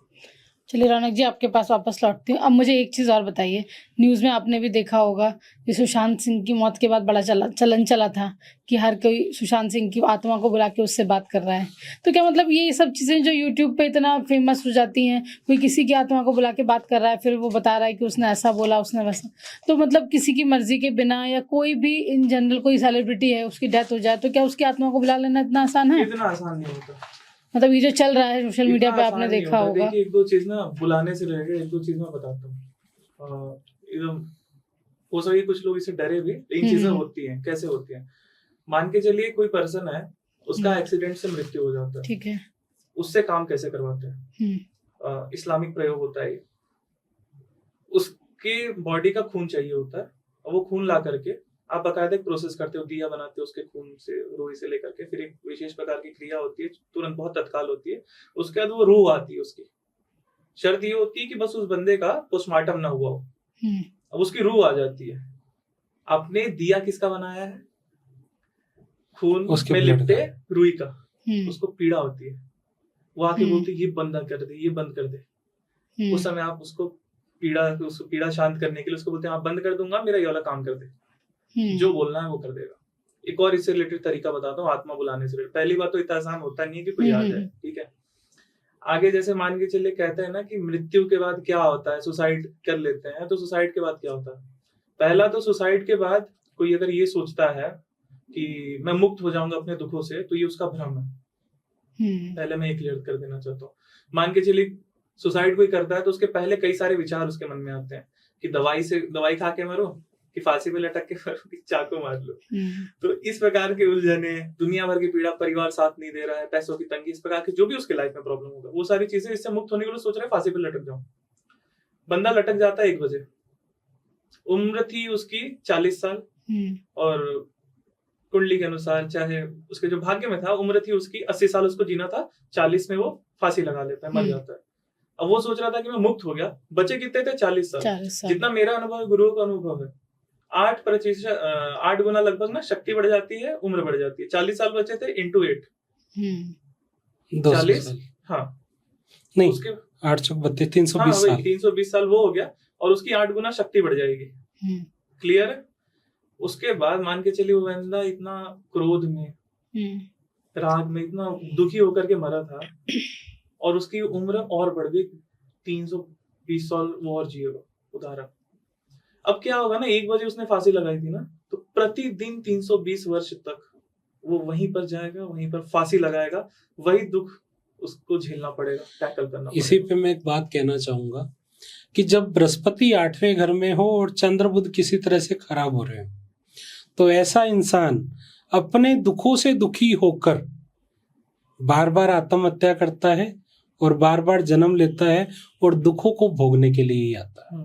चलिए रौनक जी, आपके पास वापस लौटती हूँ। अब मुझे एक चीज़ और बताइए, न्यूज़ में आपने भी देखा होगा कि सुशांत सिंह की मौत के बाद बड़ा चलन चला था कि हर कोई सुशांत सिंह की आत्मा को बुला के उससे बात कर रहा है। तो क्या मतलब ये सब चीज़ें जो यूट्यूब पे इतना फेमस हो जाती हैं, कोई किसी की आत्मा को बुला के बात कर रहा है, फिर वो बता रहा है कि उसने ऐसा बोला, उसने वैसा, तो मतलब किसी की मर्जी के बिना या कोई भी इन जनरल कोई सेलिब्रिटी है उसकी डेथ हो जाए तो क्या उसकी आत्मा को बुला लेना इतना आसान है? इतना आसान नहीं होता। मतलब ये जो चल रहा है सोशल मीडिया पे आपने देखा होगा। देखिए, एक दो चीज ना बुलाने से रिलेटेड एक दो चीज मैं बताता हूँ। एकदम हो सके कुछ लोग इससे डरे भी, इन चीजें होती हैं। कैसे होती हैं? मान के चलिए कोई पर्सन है, उसका एक्सीडेंट से मृत्यु हो जाता है, ठीक है, उससे काम कैसे करवाते हैं? इस्लामिक प्रयोग होता है। उसके बॉडी का खून चाहिए होता है, और वो खून ला करके आप बकायदा एक प्रोसेस करते हो, दिया बनाते हो उसके खून से, रूह से लेकर के, फिर एक विशेष प्रकार की क्रिया होती है, तुरंत बहुत तत्काल होती है। उसके बाद वो रूह आती है उसकी, शर्त ये होती है कि बस उस बंदे का पोस्टमार्टम ना हुआ हो। अब उसकी रूह आ जाती है। आपने दिया किसका बनाया है? खून उसके में blood लिपटे का। रुई का। उसको पीड़ा होती है, वो आके बोलती है ये बंद कर दे, ये बंद कर दे। उस समय आप उसको पीड़ा शांत करने के लिए उसको बोलते हैं आप बंद कर दूंगा, मेरा ये वाला काम कर दे, जो बोलना है वो कर देगा। एक और इससे रिलेटेड तरीका बताता हूँ आत्मा बुलाने से रिलेटेड। पहली बात तो इतना आसान होता नहीं है कि कोई आ जाए, ठीक है। आगे जैसे मान के चलिए कहते हैं ना कि मृत्यु के बाद क्या होता है, सुसाइड कर लेते हैं, तो सुसाइड के बाद क्या होता है? पहला तो सुसाइड के बाद कोई अगर ये सोचता है कि मैं मुक्त हो जाऊंगा अपने दुखों से, तो ये उसका भ्रम है। पहले मैं ये क्लियर कर देना चाहता हूँ। मान के चलिए सुसाइड कोई करता है तो उसके पहले कई सारे विचार उसके मन में आते हैं कि दवाई खा के मरो, कि फांसी पे लटक के मरो, कि चाकू मार लो। तो इस प्रकार के उलझने, दुनिया भर की पीड़ा, परिवार साथ नहीं दे रहा है, पैसों की तंगी, इस प्रकार की जो भी उसके लाइफ में प्रॉब्लम होगा, वो सारी चीजें इससे मुक्त होने के लिए सोच रहे हैं फांसी पे लटक जाऊं। बंदा लटक जाता है 1 बजे, उम्र थी उसकी 40 साल, और कुंडली के अनुसार चाहे उसके जो भाग्य में था उम्र थी उसकी 80 साल, उसको जीना था, 40 में वो फांसी लगा लेता है, मर जाता है। अब वो सोच रहा था कि मैं मुक्त हो गया, बचे कितने थे? 40 साल। जितना मेरा अनुभव है, गुरुओं का अनुभव है, 8 गुना लगभग ना शक्ति बढ़ जाती है, उम्र बढ़ जाती है। 40 साल बचे थे इंटू 8, 40, हाँ नहीं, उसके 8 चौक 32, 320 साल, 320 साल वो हो गया, और उसकी 8 गुना शक्ति बढ़ जाएगी। क्लियर है? उसके बाद मान के चलिए वो बंदा इतना क्रोध में, राग में, इतना दुखी होकर के मरा था, और उसकी उम्र और बढ़ गई 320 साल वो और जिएगा। उदाहरण, अब क्या होगा ना, 1 बजे उसने फांसी लगाई थी ना, तो प्रतिदिन 320 वर्ष तक वो वहीं पर जाएगा, वहीं पर फांसी लगाएगा, वही दुख उसको झेलना पड़ेगा, टैकल करना पड़ेगा। इसी पे मैं एक बात कहना चाहूंगा कि जब बृहस्पति 8वें घर में हो और चंद्र बुध किसी तरह से खराब हो रहे हो, तो ऐसा इंसान अपने दुखों से दुखी होकर बार बार आत्महत्या करता है और बार बार जन्म लेता है और दुखों को भोगने के लिए ही आता है।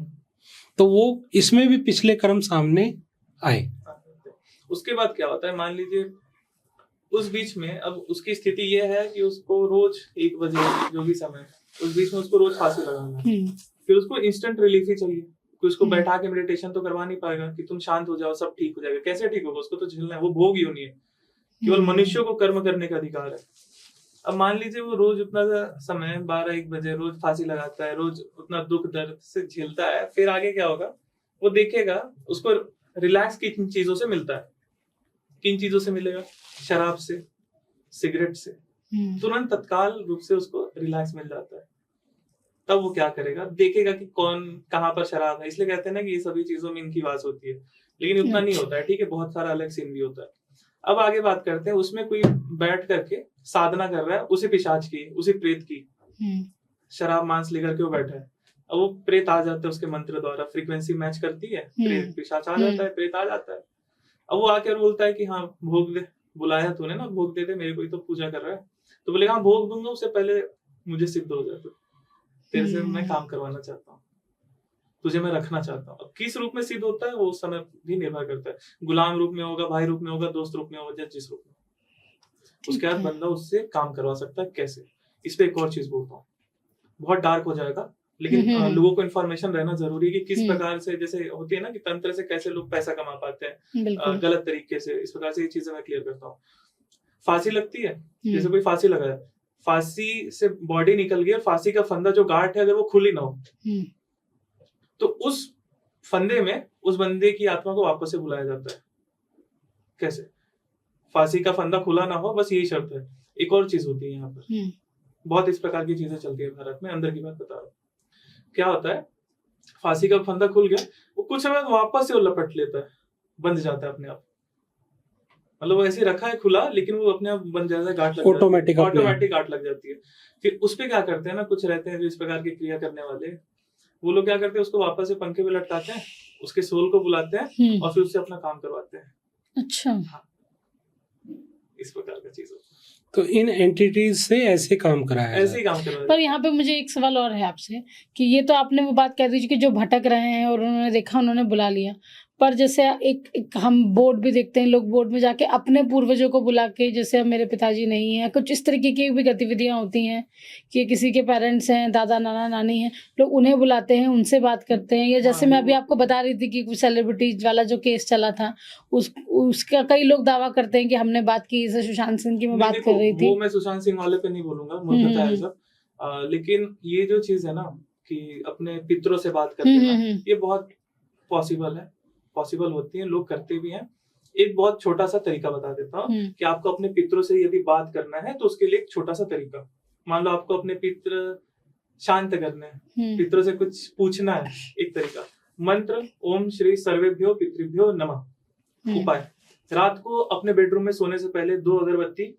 तो वो इसमें भी पिछले कर्म सामने आए। उसके बाद क्या होता है, मान लीजिए उस बीच में अब उसकी स्थिति यह है कि उसको रोज 1 बजे जो भी समय, उस बीच में उसको रोज फांसी लगाना है। फिर उसको इंस्टेंट रिलीफ ही चाहिए, कोई उसको बैठा के मेडिटेशन तो करवा नहीं पाएगा कि तुम शांत हो जाओ, सब ठीक हो जाएगा। कैसे ठीक होगा? उसको तो झेलना है, वो भोग ही नहीं है। केवल मनुष्यों को कर्म करने का अधिकार है। अब मान लीजिए वो रोज उतना समय 12-1 बजे रोज फांसी लगाता है, रोज उतना दुख दर्द से झेलता है, फिर आगे क्या होगा वो देखेगा। उसको रिलैक्स किन चीजों से मिलता है? किन चीजों से मिलेगा? शराब से, सिगरेट से, तुरंत तत्काल रूप से उसको रिलैक्स मिल जाता है। तब वो क्या करेगा, देखेगा कि कौन कहाँ पर शराब है। इसलिए कहते हैं ना कि ये सभी चीजों में इनकी वास होती है, लेकिन उतना नहीं होता है, ठीक है, बहुत सारा अलग सीन भी होता है। अब आगे बात करते हैं, उसमें कोई बैठ करके साधना कर रहा है उसी पिशाच की, उसी प्रेत की, शराब मांस लेकर के वो बैठा है। अब वो प्रेत आ जाता है उसके मंत्र द्वारा, फ्रीक्वेंसी मैच करती है, प्रेत पिशाच आ जाता है, प्रेत आ जाता है। अब वो आकर बोलता है कि हाँ भोग दे, बुलाया तूने ना, भोग दे दे, मेरे को ही तो पूजा कर रहा है। तो बोले हाँ भोग दूंगा, उससे पहले मुझे सिद्ध हो जाए, तेरे से मैं काम करवाना चाहता हूँ, तुझे मैं रखना चाहता हूँ। अब किस रूप में सिद्ध होता है वो उस समय भी निर्भर करता है, गुलाम रूप में होगा, भाई रूप में होगा, दोस्त रूप में होगा, जिस रूप में। उसके बाद बंदा उससे काम करवा सकता है। कैसे? इस पे एक और चीज बोलता हूँ, बहुत डार्क हो जाएगा, लेकिन लोगों को इन्फॉर्मेशन रहना जरूरी है कि किस प्रकार से, जैसे होती है ना कि तंत्र से कैसे लोग पैसा कमा पाते हैं गलत तरीके से, इस प्रकार से ये चीजें मैं क्लियर करता हूँ। फांसी लगती है, जैसे कोई फांसी लगाया, फांसी से बॉडी निकल गई और फांसी का फंदा जो गांठ है अगर वो खुली ना हो, तो उस फंदे में उस बंदे की आत्मा को वापस से बुलाया जाता है। कैसे? फांसी का फंदा खुला ना हो, बस यही शर्त है। एक और चीज होती है यहाँ पर, बहुत इस प्रकार की चीजें चलती है भारत में, अंदर की बात बता रहा हूँ। क्या होता है, फांसी का फंदा खुल गया, वो कुछ समय वापस से वो लपट लेता है, बंध जाता है अपने आप। मतलब वो ऐसे रखा है खुला, लेकिन वो अपने आप बन जाता है, गांठ लग ऑटोमेटिक गांठ लग जाती है। फिर उस पे क्या करते हैं ना, कुछ रहते हैं जो इस प्रकार की क्रिया करने वाले, वो लोग क्या करते हैं, उसको वापस से पंखे पे लटकाते हैं, उसके सोल को बुलाते हैं और फिर उससे अपना काम करवाते हैं। अच्छा, हाँ, इस प्रकार का चीज होता है। तो इन एंटिटीज से ऐसे काम कराया है, ऐसे ही काम करवाया। पर यहाँ पे मुझे एक सवाल और है आपसे कि ये तो आपने वो बात कह दी कि जो भटक रहे हैं और उन्होंने देखा, उन्होंने बुला लिया, पर जैसे एक हम बोर्ड भी देखते हैं, लोग बोर्ड में जाके अपने पूर्वजों को बुला के, जैसे अब मेरे पिताजी नहीं है, कुछ इस तरीके की भी गतिविधियां होती हैं कि किसी के पेरेंट्स हैं, दादा नाना नानी हैं, लोग उन्हें बुलाते हैं, उनसे बात करते हैं। या जैसे मैं अभी आपको बता रही थी कि कुछ सेलिब्रिटीज वाला जो केस चला था, उसका कई लोग दावा करते हैं कि हमने बात की, जैसे सुशांत सिंह की मैं बात कर रही थी। वो मैं सुशांत सिंह वाले पे नहीं बोलूंगा, मुझे पता है सब। लेकिन ये जो चीज है ना कि अपने पितरों से बात करते हैं, ये बहुत पॉसिबल होती है, लोग करते भी हैं। एक बहुत छोटा सा तरीका बता देता हूँ कि आपको अपने पितरों से यदि बात करना है तो उसके लिए एक छोटा सा तरीका, मान लो आपको अपने पित्र शांत करने हैं, पितरों से कुछ पूछना है, एक तरीका मंत्र ओम श्री सर्वेभ्यो पितृभ्यो नमः। उपाय, रात को अपने बेडरूम में सोने से पहले 2 अगरबत्ती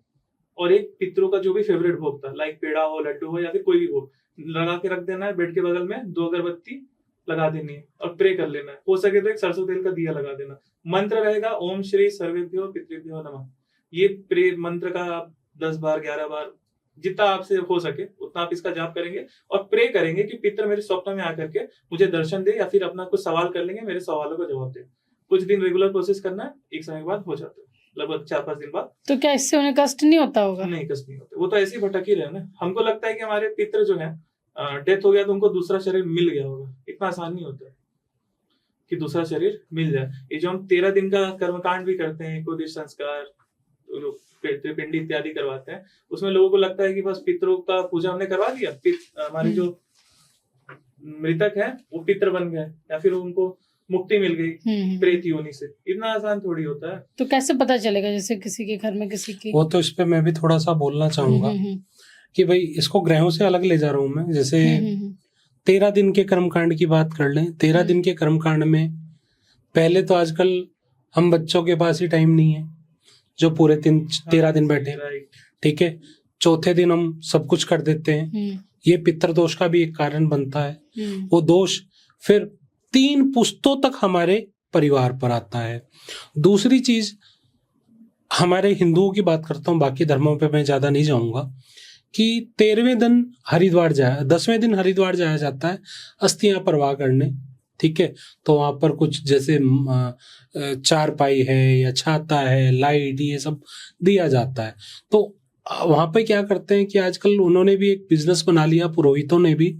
और एक पितरों का जो भी फेवरेट भोग था, लाइक पेड़ा हो, लड्डू हो या फिर कोई भी भोग, लगा के रख देना है बेड के बगल में, 2 अगरबत्ती लगा देनी है और प्रे कर लेना है। हो सके तो एक सरसों तेल का दिया लगा देना। मंत्र रहेगा ओम श्री सर्वेभ्यो पितृभ्यो नमः। ये प्रे मंत्र का आप 10 बार 11 बार जितना आपसे हो सके उतना आप इसका जाप करेंगे और प्रे करेंगे कि पितर मेरे स्वप्न में आकर के मुझे दर्शन दे या फिर अपना कुछ सवाल कर लेंगे, मेरे सवालों का जवाब दे। कुछ दिन रेगुलर प्रोसेस करना है, एक समय के बाद हो जाता है, लगभग 4-5 दिन बाद। तो क्या इससे उन्हें कष्ट नहीं होता होगा? नहीं, कष्ट नहीं होता, वो तो ऐसे ही भटक ही रहे ना। हमको लगता है कि हमारे पितर जो है डेथ हो गया तो उनको दूसरा शरीर मिल गया होगा, इतना आसान नहीं होता है कि दूसरा शरीर मिल जाए। ये जो हम 13 दिन का कर्मकांड भी करते हैं, कुदिश संस्कार, पिंडी इत्यादि करवाते हैं, उसमें लोगों को लगता है कि बस पितरों का पूजा हमने करवा दिया, हमारे जो मृतक है वो पितर बन गए या फिर उनको मुक्ति मिल गई प्रेत योनि से। इतना आसान थोड़ी होता है। तो कैसे पता चलेगा जैसे किसी के घर में किसी की? वो तो इस पे मैं भी थोड़ा सा बोलना चाहूंगा कि भाई इसको ग्रहों से अलग ले जा रहा हूं मैं। जैसे 13 दिन के कर्मकांड की बात कर लें, 13 दिन के कर्मकांड में पहले तो आजकल हम बच्चों के पास ही टाइम नहीं है जो पूरे 13 दिन बैठे, ठीक है। चौथे दिन हम सब कुछ कर देते हैं, ये पितृदोष का भी एक कारण बनता है। वो दोष फिर 3 पुश्तों तक हमारे परिवार पर आता है। दूसरी चीज, हमारे हिंदुओं की बात करता हूँ, बाकी धर्मों पे मैं ज्यादा नहीं जाऊंगा, कि 13वें दिन हरिद्वार 10वें दिन हरिद्वार जाया जाता है अस्थियां परवाह करने, ठीक है। तो वहां पर कुछ जैसे चारपाई है या छाता है, लाइट, ये सब दिया जाता है। तो वहां पे क्या करते हैं कि आजकल उन्होंने भी एक बिजनेस बना लिया, पुरोहितों ने भी,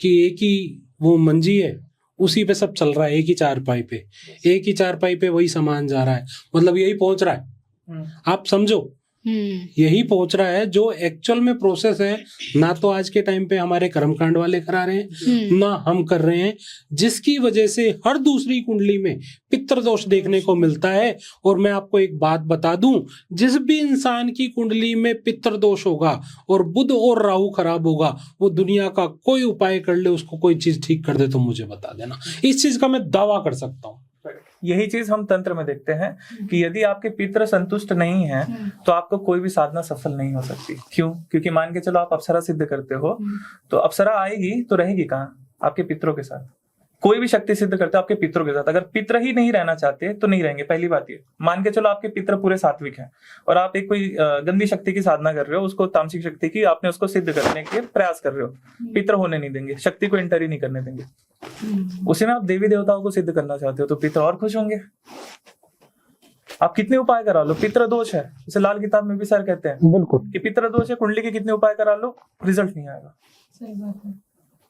कि एक ही वो मंजी है उसी पे सब चल रहा है, एक ही चारपाई पे वही सामान जा रहा है, मतलब यही पहुंच रहा है। आप समझो, यही पहुंच रहा है जो एक्चुअल में प्रोसेस है। ना तो आज के टाइम पे हमारे कर्मकांड वाले करा रहे हैं, ना हम कर रहे हैं, जिसकी वजह से हर दूसरी कुंडली में पितृदोष देखने को मिलता है। और मैं आपको एक बात बता दूं, जिस भी इंसान की कुंडली में पितृदोष होगा और बुध और राहु खराब होगा, वो दुनिया का कोई उपाय कर ले, उसको कोई चीज ठीक कर दे तो मुझे बता देना। इस चीज का मैं दावा कर सकता हूँ। यही चीज हम तंत्र में देखते हैं कि यदि आपके पितर संतुष्ट नहीं है तो आपको कोई भी साधना सफल नहीं हो सकती। क्यों? क्योंकि मान के चलो आप अप्सरा सिद्ध करते हो तो अप्सरा आएगी तो रहेगी कहाँ? आपके पितरों के साथ। कोई भी शक्ति सिद्ध करते हो आपके पितरों के साथ। अगर पितर ही नहीं रहना चाहते तो नहीं रहेंगे। पहली बात ये, मान के चलो आपके पितर पूरे सात्विक हैं और आप एक कोई गंदी शक्ति की साधना कर रहे हो, उसको तामसिक शक्ति की, आपने उसको सिद्ध करने के प्रयास कर रहे हो, पितर होने नहीं देंगे, शक्ति को एंटर ही नहीं करने देंगे। उसी में आप देवी देवताओं को सिद्ध करना चाहते हो तो पितर और खुश होंगे। आप कितने उपाय करा लो, पितृ दोष है, जैसे लाल किताब में भी सर कहते हैं बिल्कुल कि पितृ दोष है, कुंडली के कितने उपाय करा लो, रिजल्ट नहीं आएगा। सही बात है।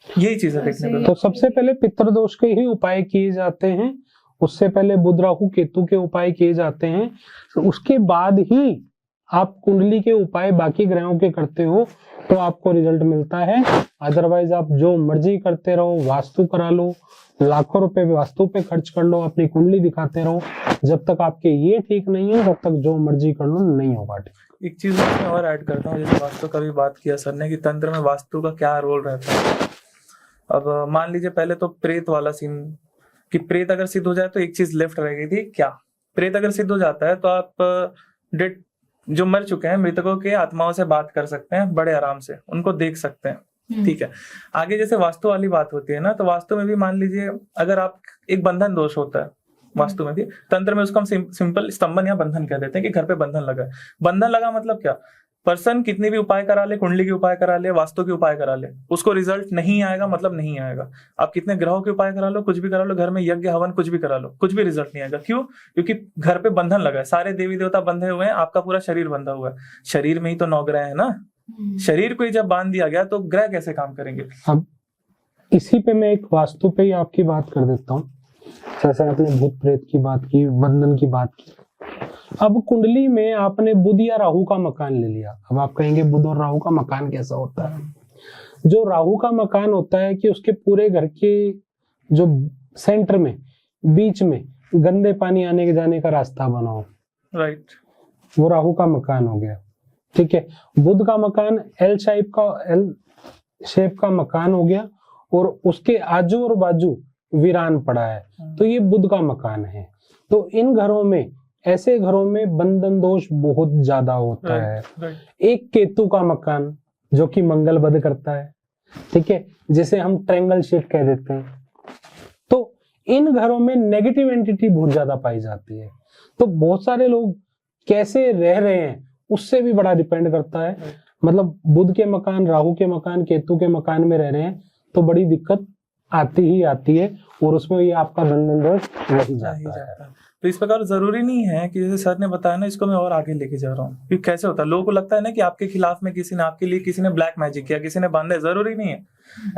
यही चीज है देखने को। तो सबसे पहले पितृदोष के ही उपाय किए जाते हैं, उससे पहले बुध राहु केतु के उपाय किए जाते हैं, तो उसके बाद ही आप कुंडली के उपाय बाकी ग्रहों के करते हो तो आपको रिजल्ट मिलता है। अदरवाइज आप जो मर्जी करते रहो, वास्तु करा लो, लाखों रुपए वास्तु पे खर्च कर लो, अपनी कुंडली दिखाते रहो, जब तक आपके ये ठीक नहीं है तब तक जो मर्जी कर लो नहीं होगा ठीक। एक चीज मैं और ऐड करता हूँ, जैसे वास्तु का भी बात किया सर ने कि तंत्र में वास्तु का क्या रोल रहता है। अब मान लीजिए पहले तो प्रेत वाला सीन कि प्रेत अगर सिद्ध हो जाए तो एक चीज लेफ्ट रह गई थी। क्या? प्रेत अगर सिद्ध हो जाता है तो आप डेड जो मर चुके हैं मृतकों के आत्माओं से बात कर सकते हैं बड़े आराम से, उनको देख सकते हैं। ठीक है। आगे जैसे वास्तु वाली बात होती है ना, तो वास्तु में भी मान लीजिए अगर आप एक बंधन दोष होता है, वास्तु में भी, तंत्र में उसको हम सिंपल स्तंभन या बंधन कह देते हैं कि घर पे बंधन लगा। बंधन लगा मतलब क्या? पर्सन कितनी भी उपाय करा ले, कुंडली के उपाय करा ले, वास्तु के उपाय करा ले, उसको रिजल्ट नहीं आएगा, मतलब नहीं आएगा। आप कितने ग्रहों के उपाय करा लो, कुछ भी करा लो, घर में यज्ञ हवन कुछ भी करा लो, कुछ भी रिजल्ट नहीं आएगा। क्यों? क्योंकि घर पे बंधन लगा है, सारे देवी देवता बंधे हुए हैं, आपका पूरा शरीर बंधा हुआ है। शरीर में ही तो 9 ग्रह है ना, शरीर को ही जब बांध दिया गया तो ग्रह कैसे काम करेंगे? अब इसी पे मैं एक वास्तु पे ही आपकी बात कर देता हूँ। जैसे आपने भूत प्रेत की बात की, बंधन की बात की, अब कुंडली में आपने बुध या राहु का मकान ले लिया। अब आप कहेंगे बुध और राहु का मकान कैसा होता है? जो राहु का मकान होता है कि उसके पूरे घर के जो सेंटर में, बीच में गंदे पानी आने के जाने का रास्ता बनाओ, राइट, वो राहु का मकान हो गया। ठीक है, बुध का मकान एल शेप का मकान हो गया और उसके आजू और बाजू वीरान पड़ा है, तो ये बुध का मकान है। तो इन घरों में, ऐसे घरों में बंधन दोष बहुत ज्यादा होता है। एक केतु का मकान जो कि मंगल वध करता है, ठीक है, जिसे हम ट्रायंगल शेप कह देते हैं, तो इन घरों में नेगेटिव एंटिटी बहुत ज्यादा पाई जाती है। तो बहुत सारे लोग कैसे रह रहे हैं उससे भी बड़ा डिपेंड करता है। मतलब बुध के मकान, राहु के मकान, केतु के मकान में रह रहे हैं तो बड़ी दिक्कत आती ही आती है और उसमें ये आपका बंधन दोष रह जाता है। तो इस प्रकार जरूरी नहीं है कि जैसे सर ने बताया ना, इसको मैं और आगे लेके जा रहा हूँ। क्योंकि कैसे होता है, लोगों को लगता है ना कि आपके खिलाफ में किसी ने, आपके लिए किसी ने ब्लैक मैजिक किया, किसी ने बांधा है। जरूरी नहीं है,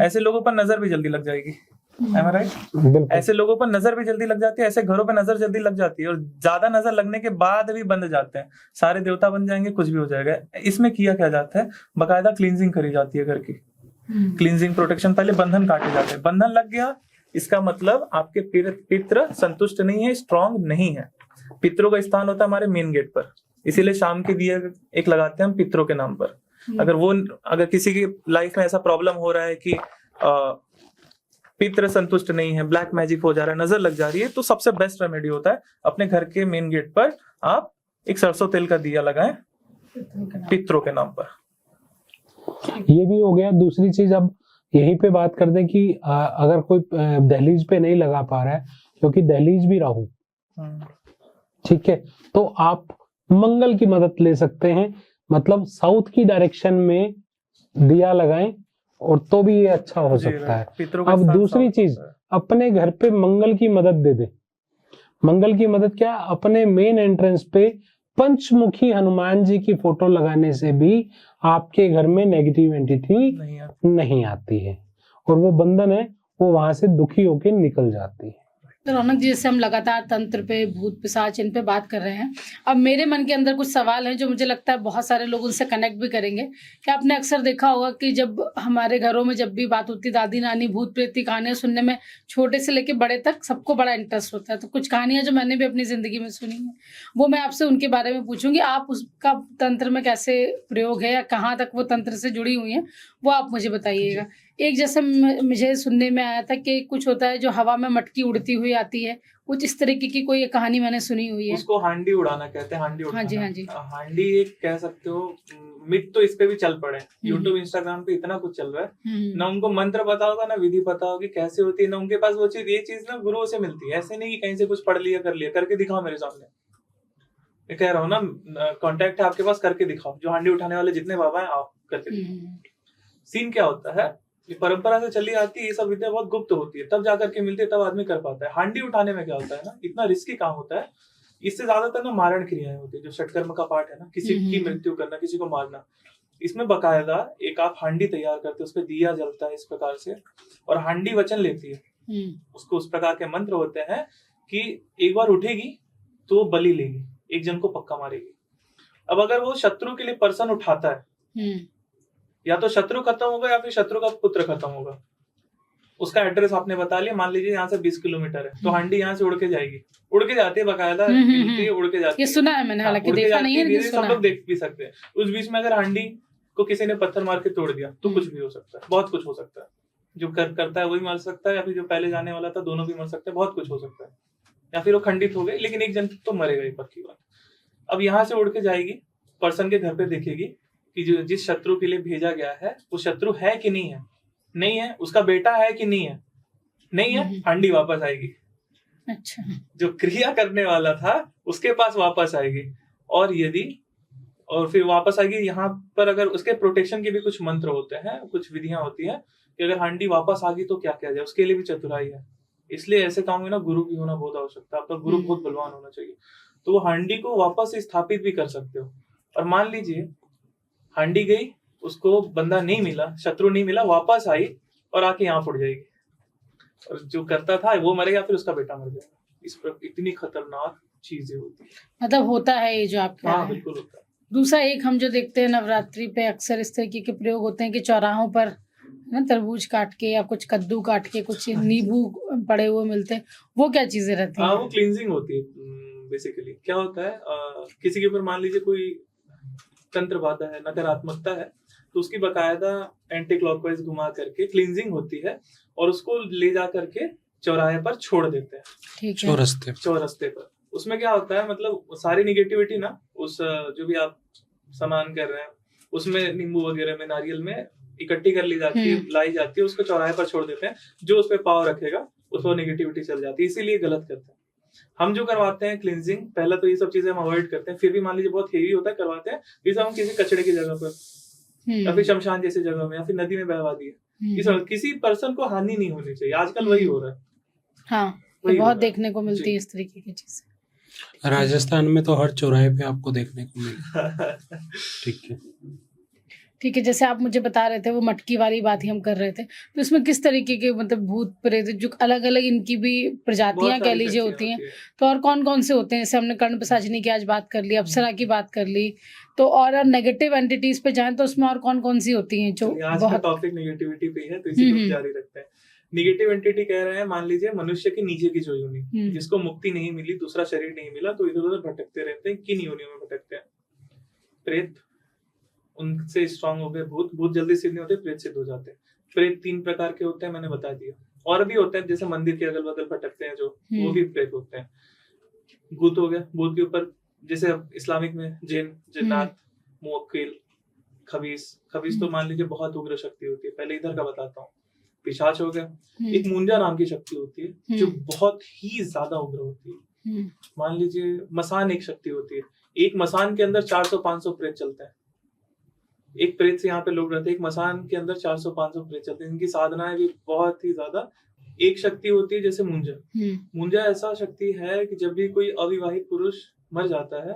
ऐसे लोगों पर नजर भी जल्दी लग जाएगी। Am I right? ऐसे लोगों पर नजर भी जल्दी लग जाती है, ऐसे घरों पर नजर जल्दी लग जाती है, और ज्यादा नजर लगने के बाद भी बंद जाते हैं। सारे देवता बन जाएंगे, कुछ भी हो जाएगा। इसमें किया क्या जाता है, बकायदा क्लींजिंग करी जाती है घर की, क्लींजिंग प्रोटेक्शन। पहले बंधन काटे जाते हैं। बंधन लग गया, इसका मतलब आपके पितृ संतुष्ट नहीं है, स्ट्रांग नहीं है। पितरों का स्थान होता है हमारे मेन गेट पर, इसीलिए शाम के दिए एक लगाते हैं हम पितरों के नाम पर। अगर किसी की लाइफ में ऐसा प्रॉब्लम हो रहा है कि पितृ संतुष्ट नहीं है, ब्लैक मैजिक हो जा रहा है, नजर लग जा रही है, तो सबसे बेस्ट रेमेडी होता है अपने घर के मेन गेट पर आप एक सरसों तेल का दिया लगाएं पितरों के नाम पर। ये भी हो गया। दूसरी चीज, अब यहीं पे बात कर दें कि अगर कोई दहलीज पे नहीं लगा पा रहा है, क्योंकि दहलीज भी राहु, ठीक है, तो आप मंगल की मदद ले सकते हैं। मतलब साउथ की डायरेक्शन में दिया लगाएं और तो भी ये अच्छा हो सकता है। अब दूसरी चीज, अपने घर पे मंगल की मदद दे दे। मंगल की मदद क्या? अपने मेन एंट्रेंस पे पंचमुखी हनुमान जी की फोटो लगाने से भी आपके घर में नेगेटिव एंटिटी नहीं आती है और वो बंधन है वो वहां से दुखी होकर निकल जाती है। तो रौनक जी, जैसे हम लगातार तंत्र पे, भूत पिशाच, इन पे बात कर रहे हैं, अब मेरे मन के अंदर कुछ सवाल हैं जो मुझे लगता है बहुत सारे लोग उनसे कनेक्ट भी करेंगे। कि आपने अक्सर देखा होगा कि जब हमारे घरों में जब भी बात होती, दादी नानी भूत प्रेत की कहानियां सुनने में छोटे से लेके बड़े तक सबको बड़ा इंटरेस्ट होता है। तो कुछ कहानियां जो मैंने भी अपनी जिंदगी में सुनी है, वो मैं आपसे उनके बारे में पूछूंगी। आप उसका तंत्र में कैसे प्रयोग है या कहाँ तक वो तंत्र से जुड़ी हुई है, वो आप मुझे बताइएगा। एक जैसे मुझे सुनने में आया था कि कुछ होता है जो हवा में मटकी उड़ती हुई आती है, कुछ इस तरीके की कोई कहानी मैंने सुनी हुई है। उसको हांडी उड़ाना कहते हैं। हांडी उड़ाना। हाँ जी, हाँ जी। हांडी एक कह सकते हो। मिथ तो इस पे भी चल पड़े, यूट्यूब इंस्टाग्राम पे इतना कुछ चल रहा है ना। उनको मंत्र पता होगा ना विधि पता होगी कैसे होती है ना, उनके पास वो चीज, ये चीज ना गुरुओं से मिलती है। ऐसे नहीं कि कहीं से कुछ पढ़ लिया कर लिया, करके दिखाओ मेरे सामने। मैं कह रहा हूँ ना, कांटेक्ट है आपके पास, करके दिखाओ। जो हांडी उठाने वाले जितने बाबा है, आप करके दिखाओ। सीन क्या होता है, ये परंपरा से चली आती है, ये सब विद्या बहुत गुप्त होती है, तब जाकर के मिलती है, तब आदमी कर पाता है। हांडी उठाने में क्या होता है ना, इतना रिस्की काम होता है। इससे ज्यादातर ना मारण क्रियाएं होती है, जो षटकर्म का पार्ट है ना, किसी की मृत्यु करना, किसी को मारना। इसमें बकायदा एक आप हांडी तैयार करते हो, उस पर दिया जलता है इस प्रकार से, और हांडी वचन लेती है। उसको उस प्रकार के मंत्र होते हैं कि एक बार उठेगी तो बलि लेगी, एक जन को पक्का मारेगी। अब अगर वो शत्रु के लिए पर्सन उठाता है, या तो शत्रु खत्म होगा या फिर शत्रु का पुत्र खत्म होगा। उसका एड्रेस आपने बता लिया, मान लीजिए यहाँ से 20 किलोमीटर है, तो हांडी यहाँ से उड़ के जाएगी, उड़ के जाती है बकायदा, उड़ के जाती है। ये सुना है मैंने, हालांकि देखा नहीं है, सब लोग देख भी सकते हैं। उस बीच में अगर हांडी को किसी ने पत्थर मार के तोड़ दिया तो कुछ भी हो सकता है, बहुत कुछ हो सकता है। जो करता है वही मर सकता है, या फिर जो पहले जाने वाला था, दोनों भी मर सकते हैं, बहुत कुछ हो सकता है। या फिर वो खंडित हो गए, लेकिन एक जन तो मरेगा, ये पक्की बात। अब यहाँ से उड़ के जाएगी, पर्सन के घर पे देखेगी कि जो जिस शत्रु के लिए भेजा गया है वो शत्रु है कि नहीं है, नहीं है, उसका बेटा है कि नहीं है, नहीं है, हांडी वापस आएगी। अच्छा। जो क्रिया करने वाला था उसके पास वापस आएगी। और यदि और फिर वापस आएगी यहाँ पर। अगर उसके प्रोटेक्शन के भी कुछ मंत्र होते हैं, कुछ विधियां होती है कि अगर हांडी वापस आ गई तो क्या किया जाए, उसके लिए भी चतुराई है। इसलिए ऐसे काम में ना गुरु की होना बहुत आवश्यक है, आपका गुरु बहुत बलवान होना चाहिए, तो वो हांडी को वापस स्थापित भी कर सकते हो। और मान लीजिए हांडी गई, उसको बंदा नहीं मिला, शत्रु नहीं मिला, वापस आई और आके यहाँ फुट जाएगी, और जो करता था वो मरेगा, फिर उसका बेटा मर जाएगा। इस पर इतनी खतरनाक चीजें होती है, मतलब होता है ये जो आप कह रहे हाँ हैं। बिल्कुल होता है। दूसरा एक हम जो देखते हैं नवरात्रि पे अक्सर इस तरीके के प्रयोग होते हैं कि चौराहों पर ना तरबूज काट के या कुछ कद्दू काट के कुछ नींबू पड़े हुए मिलते हैं, वो क्या चीजें रहती हैं? हाँ, वो क्लींजिंग होती है बेसिकली। क्या होता है, किसी के ऊपर मान लीजिए कोई तंत्र बाधा है, नकारात्मकता है, तो उसकी बकायदा एंटी क्लॉकवाइज घुमा करके क्लींजिंग होती है और उसको ले जा करके चौराहे पर छोड़ देते हैं, ठीक है, चौरस्ते पर। उसमें क्या होता है, मतलब सारी निगेटिविटी ना उस जो भी आप सामान कर रहे हैं उसमें, नींबू वगैरह में, नारियल में इकट्ठी कर ली जाती है, लाई जाती है, उसको चौराहे पर छोड़ देते हैं। जो उस पर पावर रखेगा उस पर निगेटिविटी चल जाती है, इसीलिए गलत करते हैं। हम जो करवाते हैं क्लींजिंग, पहला तो ये सब चीजें हम अवॉइड करते हैं। फिर भी मान लीजिए बहुत हेवी होता है, करवाते हैं, इसे हम किसी कचड़े की जगह पर या फिर शमशान जैसी जगह में या फिर नदी में बहवा दिए। किसी पर्सन को हानि नहीं होनी चाहिए, आजकल वही हो रहा है। हाँ, तो बहुत देखने को मिलती है इस तरीके की चीजें। राजस्थान में तो हर चौराहे पे आपको देखने को मिलेगा। ठीक है, जैसे आप मुझे बता रहे थे वो मटकी वाली बात ही हम कर रहे थे, तो इसमें किस तरीके के मतलब भूत प्रेत जो अलग अलग इनकी भी प्रजातियां कह लीजिए होती हैं, तो और कौन कौन से होते हैं? जैसे हमने कर्ण पिशाचिनी की आज बात कर ली, अप्सरा की बात कर ली, तो और नेगेटिव एंटिटीज पे जाएं तो उसमें और कौन कौन सी होती हैं जो बहुत टॉपिक नेगेटिविटी पे है, तो इसी को जारी रखते हैं। नेगेटिव एंटिटी कह रहे हैं, मान लीजिए मनुष्य की नीचे की जो योनि, जिसको मुक्ति नहीं मिली, दूसरा शरीर नहीं मिला, तो इधर उधर भटकते रहते हैं, किन योनियों में भटकते हैं? प्रेत, उनसे स्ट्रांग हो गए भूत। भूत जल्दी सिद्ध नहीं होते, प्रेत सिद्ध हो जाते हैं। प्रेत 3 प्रकार के होते हैं, मैंने बता दिया। और भी होते हैं, जैसे मंदिर के अगल बगल भटकते हैं जो, वो भी प्रेत होते हैं। भूत हो गया, भूत के ऊपर जैसे इस्लामिक में जिन्नात, मुवक्किल, खबीस तो मान लीजिए बहुत उग्र शक्ति होती है। पहले इधर का बताता हूँ। पिशाच हो गया, एक मुंजा नाम की शक्ति होती है जो बहुत ही ज्यादा उग्र होती है। मान लीजिए मसान एक शक्ति होती है, एक मसान के अंदर 400-500 प्रेत चलते हैं। एक प्रेत से यहाँ पे लोग रहते हैं, एक मसान के अंदर 400-500 प्रेत चलते हैं। इनकी साधनाएं भी बहुत ही ज्यादा। एक शक्ति होती है जैसे मुंजा ऐसा शक्ति है कि जब भी कोई अविवाहित पुरुष मर जाता है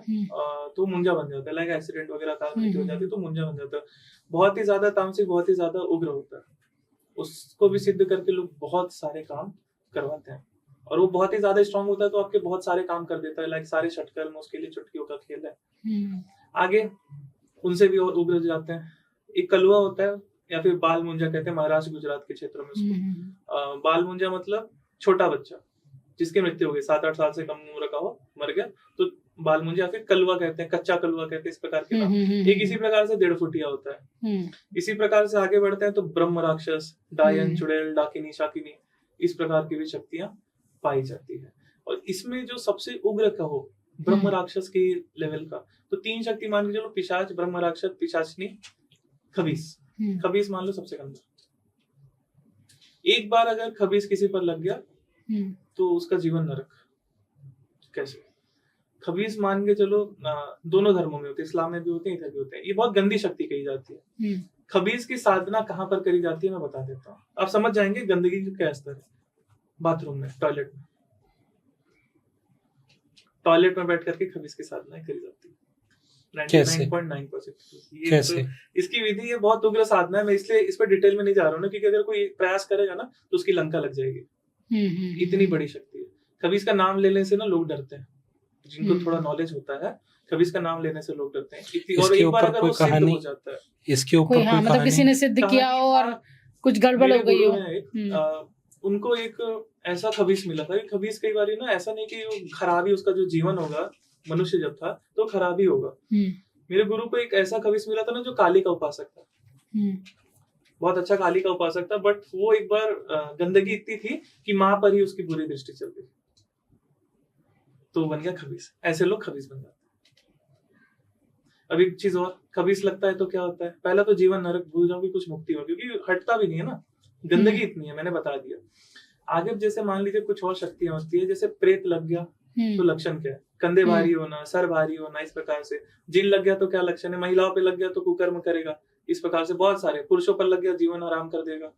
तो मुंजा बन जाता है, लाइक एक्सीडेंट वगैरह कार हो जाती है तो मुंजा बन जाता है। बहुत ही ज्यादा तामसिक, बहुत ही ज्यादा उग्र होता है। उसको भी सिद्ध करके लोग बहुत सारे काम करवाते हैं, और वो बहुत ही ज्यादा स्ट्रांग होता है तो आपके बहुत सारे काम कर देता है, लाइक सारे षटकर्म उसके लिए चुटकियों का खेल है। आगे उनसे भी और उग्र जाते हैं। एक कलुआ होता है, या फिर बाल मुंजा कहते हैं महाराष्ट्र गुजरात के क्षेत्रों में उसको। बाल मुंजा मतलब छोटा बच्चा जिसकी मृत्यु हो गई, 7-8 साल से कम उम्र का हो, मर गया, तो बाल मुंजा। फिर कलुआ कहते हैं, कच्चा कलुआ कहते हैं, इस प्रकार के नाम। एक इसी प्रकार से 1.5 फुटिया होता है। इसी प्रकार से आगे बढ़ते हैं तो ब्रह्म राक्षस, डायन, चुड़ैल, डाकिनी, शाकिनी, इस प्रकार की भी शक्तियां पाई जाती है। और इसमें जो सबसे उग्र कहो ब्रह्म राक्षस के लेवल का, तो 3 शक्ति मान के चलो, पिशाच, ब्रह्म राक्षस, पिशाचनी, खबीस मान लो सबसे गंदा। एक बार अगर खबीस किसी पर लग गया तो उसका जीवन नरक। कैसे? खबीस मान के चलो, दोनों धर्मों में होते हैं, इस्लाम में भी होते हैं, इधर भी होते हैं। ये बहुत गंदी शक्ति कही जाती है। खबीस की साधना कहाँ पर करी जाती है मैं बता देता हूँ, आप समझ जाएंगे गंदगी का क्या स्तर है। बाथरूम में, टॉयलेट में बैठ करके खबीस की साधना करी जाती है। 99.9%। कैसे? इसकी विधि ये बहुत उग्र साधना है, मैं इसलिए इस पर डिटेल में नहीं जा रहा हूँ ना, क्योंकि अगर कोई प्रयास करेगा ना तो उसकी लंका लग जाएगी। इतनी बड़ी शक्ति है। खबीस का नाम लेने से ना लोग डरते हैं, जिनको थोड़ा नॉलेज होता है, खबीस का नाम लेने से लोग डरते हैं। और एक बार अगर वो सिद्ध हो जाता है, इसके ऊपर कोई मतलब किसी ने सिद्ध किया हो और कुछ गड़बड़ हो गई हो, उनको एक ऐसा खबीस मिला था। खबीस कई बार ना ऐसा नहीं कि खराबी, उसका जो जीवन होगा मनुष्य जब था तो खराबी होगा। मेरे गुरु को एक ऐसा खबीस मिला था ना जो काली का उपासक था, बहुत अच्छा काली का उपासक था, बट वो एक बार गंदगी इतनी थी कि माँ पर ही उसकी बुरी दृष्टि चल गई, तो बन गया खबीस। ऐसे लोग खबीस बन जाते हैं। अब एक चीज और, खबीस लगता है तो क्या होता है, पहला तो जीवन नरक, भूल जाओ कि कुछ मुक्ति हो, क्योंकि हटता भी नहीं है ना, गंदगी इतनी है, मैंने बता दिया। आगे जैसे मान लीजिए कुछ और शक्तियां होती है, जैसे प्रेत लग गया तो लक्षण क्या है? कंधे भारी होना, सर भारी होना, इस प्रकार से। जिन लग गया तो क्या लक्षण है, महिलाओं पे लग गया तो कुकर्म करेगा, इस प्रकार से बहुत सारे। पुरुषों पर लग गया जीवन आराम कर देगा।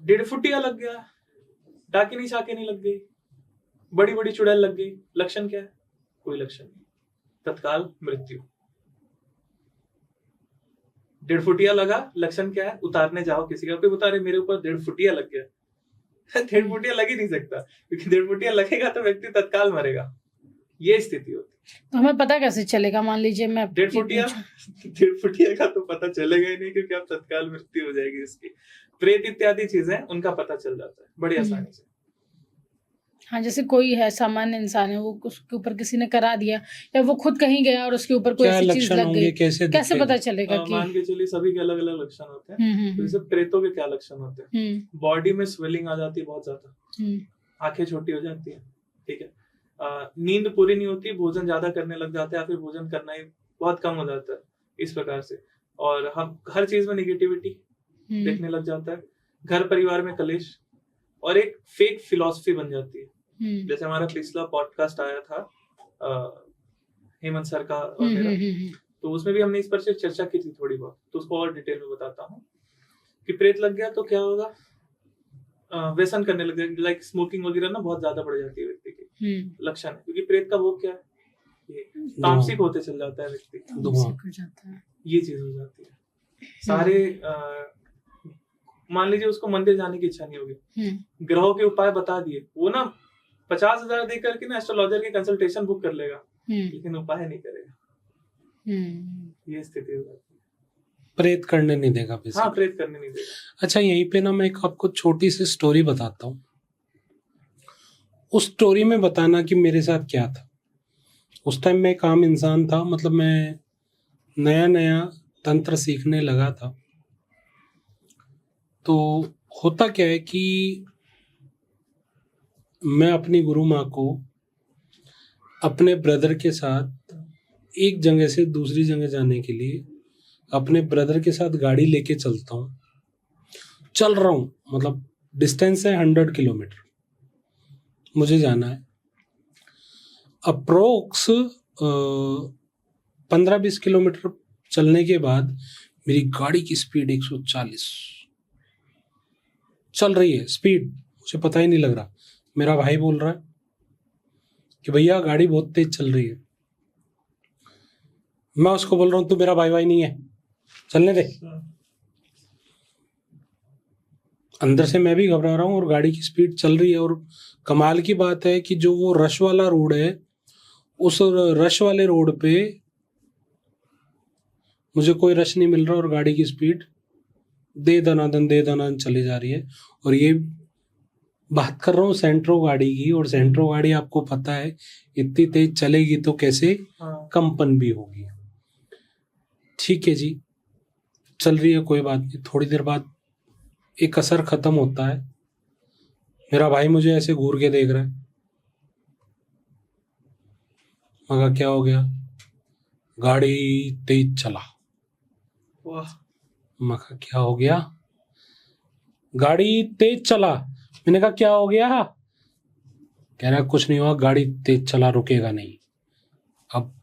1.5 फुटिया लग गया, डाकिनी शाकिनी लग गई, बड़ी बड़ी चुड़ैल लग गई, लक्षण क्या है? कोई लक्षण नहीं, तत्काल मृत्यु। 1.5 फुटिया लगा, लक्षण क्या है? उतारने जाओ किसी का, कोई उतारे मेरे ऊपर 1.5 फुटिया लग गया। 1.5 फुटिया लग ही नहीं सकता, क्योंकि 1.5 फुटिया लगेगा तो व्यक्ति तत्काल मरेगा। ये स्थिति होती है। तो हमें पता कैसे चलेगा? मान लीजिए मैं 1.5 फुटिया का तो पता चलेगा ही नहीं, क्योंकि अब तत्काल मृत्यु हो जाएगी इसकी। प्रेत इत्यादि चीजें उनका पता चल जाता है बड़ी आसानी से। हाँ, जैसे कोई है सामान्य इंसान है, वो उसके ऊपर किसी ने करा दिया, या वो खुद कहीं गया और उसके ऊपर कोई ऐसी चीज लग गई, कैसे पता चलेगा कि? मान के चलिए सभी के अलग अलग लक्षण होते हैं। तो जैसे प्रेतों के क्या लक्षण होते हैं? बॉडी में स्वेलिंग आ जाती है बहुत ज्यादा, आंखें छोटी हो जाती है, ठीक है, नींद पूरी नहीं होती, भोजन ज्यादा करने लग जाते हैं, या फिर भोजन करना ही बहुत कम हो जाता है, इस प्रकार से। और हम हर चीज में निगेटिविटी देखने लग जाता है, घर परिवार में कलेश, और एक फेक फिलॉसफी बन जाती है। जैसे हमारा पिछला पॉडकास्ट आया था हेमंत सर का और मेरा, तो उसमें भी हमने इस पर चर्चा की थी थोड़ी बहुत, तो उसको और डिटेल में बताता हूँ कि प्रेत लग गया तो क्या होगा। व्यसन करने लग जाएगा, लाइक स्मोकिंग वगैरह ना बहुत ज्यादा बढ़ जाती है व्यक्ति की, लक्षण है। क्योंकि प्रेत का वो क्या है, ये तामसिक होते चल जाता है व्यक्ति, ये चीज हो जाती है। सारे मान लीजिए उसको मंदिर जाने की इच्छा नहीं होगी, ग्रहों के उपाय बता दिए, वो ना 50,000 दे करके ना एस्ट्रोलॉजर की कंसल्टेशन बुक कर लेगा, लेकिन उपाय नहीं करेगा। ये स्थिति हो जाती है। प्रेत करने नहीं देगा। हाँ, प्रेत करने नहीं देगा। अच्छा, यहीं पे ना मैं एक आपको छोटी सी स्टोरी बताता हूँ। उस स्टोरी में बताना कि मेरे साथ क्या था। उस टाइम मैं एक आम इंसान था, मतलब मैं नया नया तंत्र सीखने लगा था। तो होता क्या है कि मैं अपनी गुरु माँ को अपने ब्रदर के साथ एक जगह से दूसरी जगह जाने के लिए अपने ब्रदर के साथ गाड़ी लेके चलता हूँ। चल रहा हूँ, मतलब डिस्टेंस है 100 किलोमीटर, मुझे जाना है। अप्रोक्स 15-20 किलोमीटर चलने के बाद मेरी गाड़ी की स्पीड 140 चल रही है। स्पीड मुझे पता ही नहीं लग रहा। मेरा भाई बोल रहा है कि भैया गाड़ी बहुत तेज चल रही है। मैं उसको बोल रहा हूँ तू मेरा भाई नहीं है, चलने दे। अंदर से मैं भी घबरा रहा हूँ और गाड़ी की स्पीड चल रही है। और कमाल की बात है कि जो वो रश वाला रोड है, उस रश वाले रोड पे मुझे कोई रश नहीं मिल रहा और गाड़ी की स्पीड दे दनादन चली जा रही है। और ये बात कर रहा हूँ सेंट्रो गाड़ी की, और सेंट्रो गाड़ी आपको पता है इतनी तेज चलेगी तो कैसे कंपन भी होगी। ठीक है जी, चल रही है, कोई बात नहीं। थोड़ी देर बाद एक असर खत्म होता है। मेरा भाई मुझे ऐसे घूर के देख रहा है। मगर क्या हो गया? गाड़ी तेज चला। मगर क्या हो गया? गाड़ी तेज चला। मैंने कहा क्या हो गया? कह रहा कुछ नहीं हुआ, गाड़ी तेज चला, रुकेगा नहीं। अब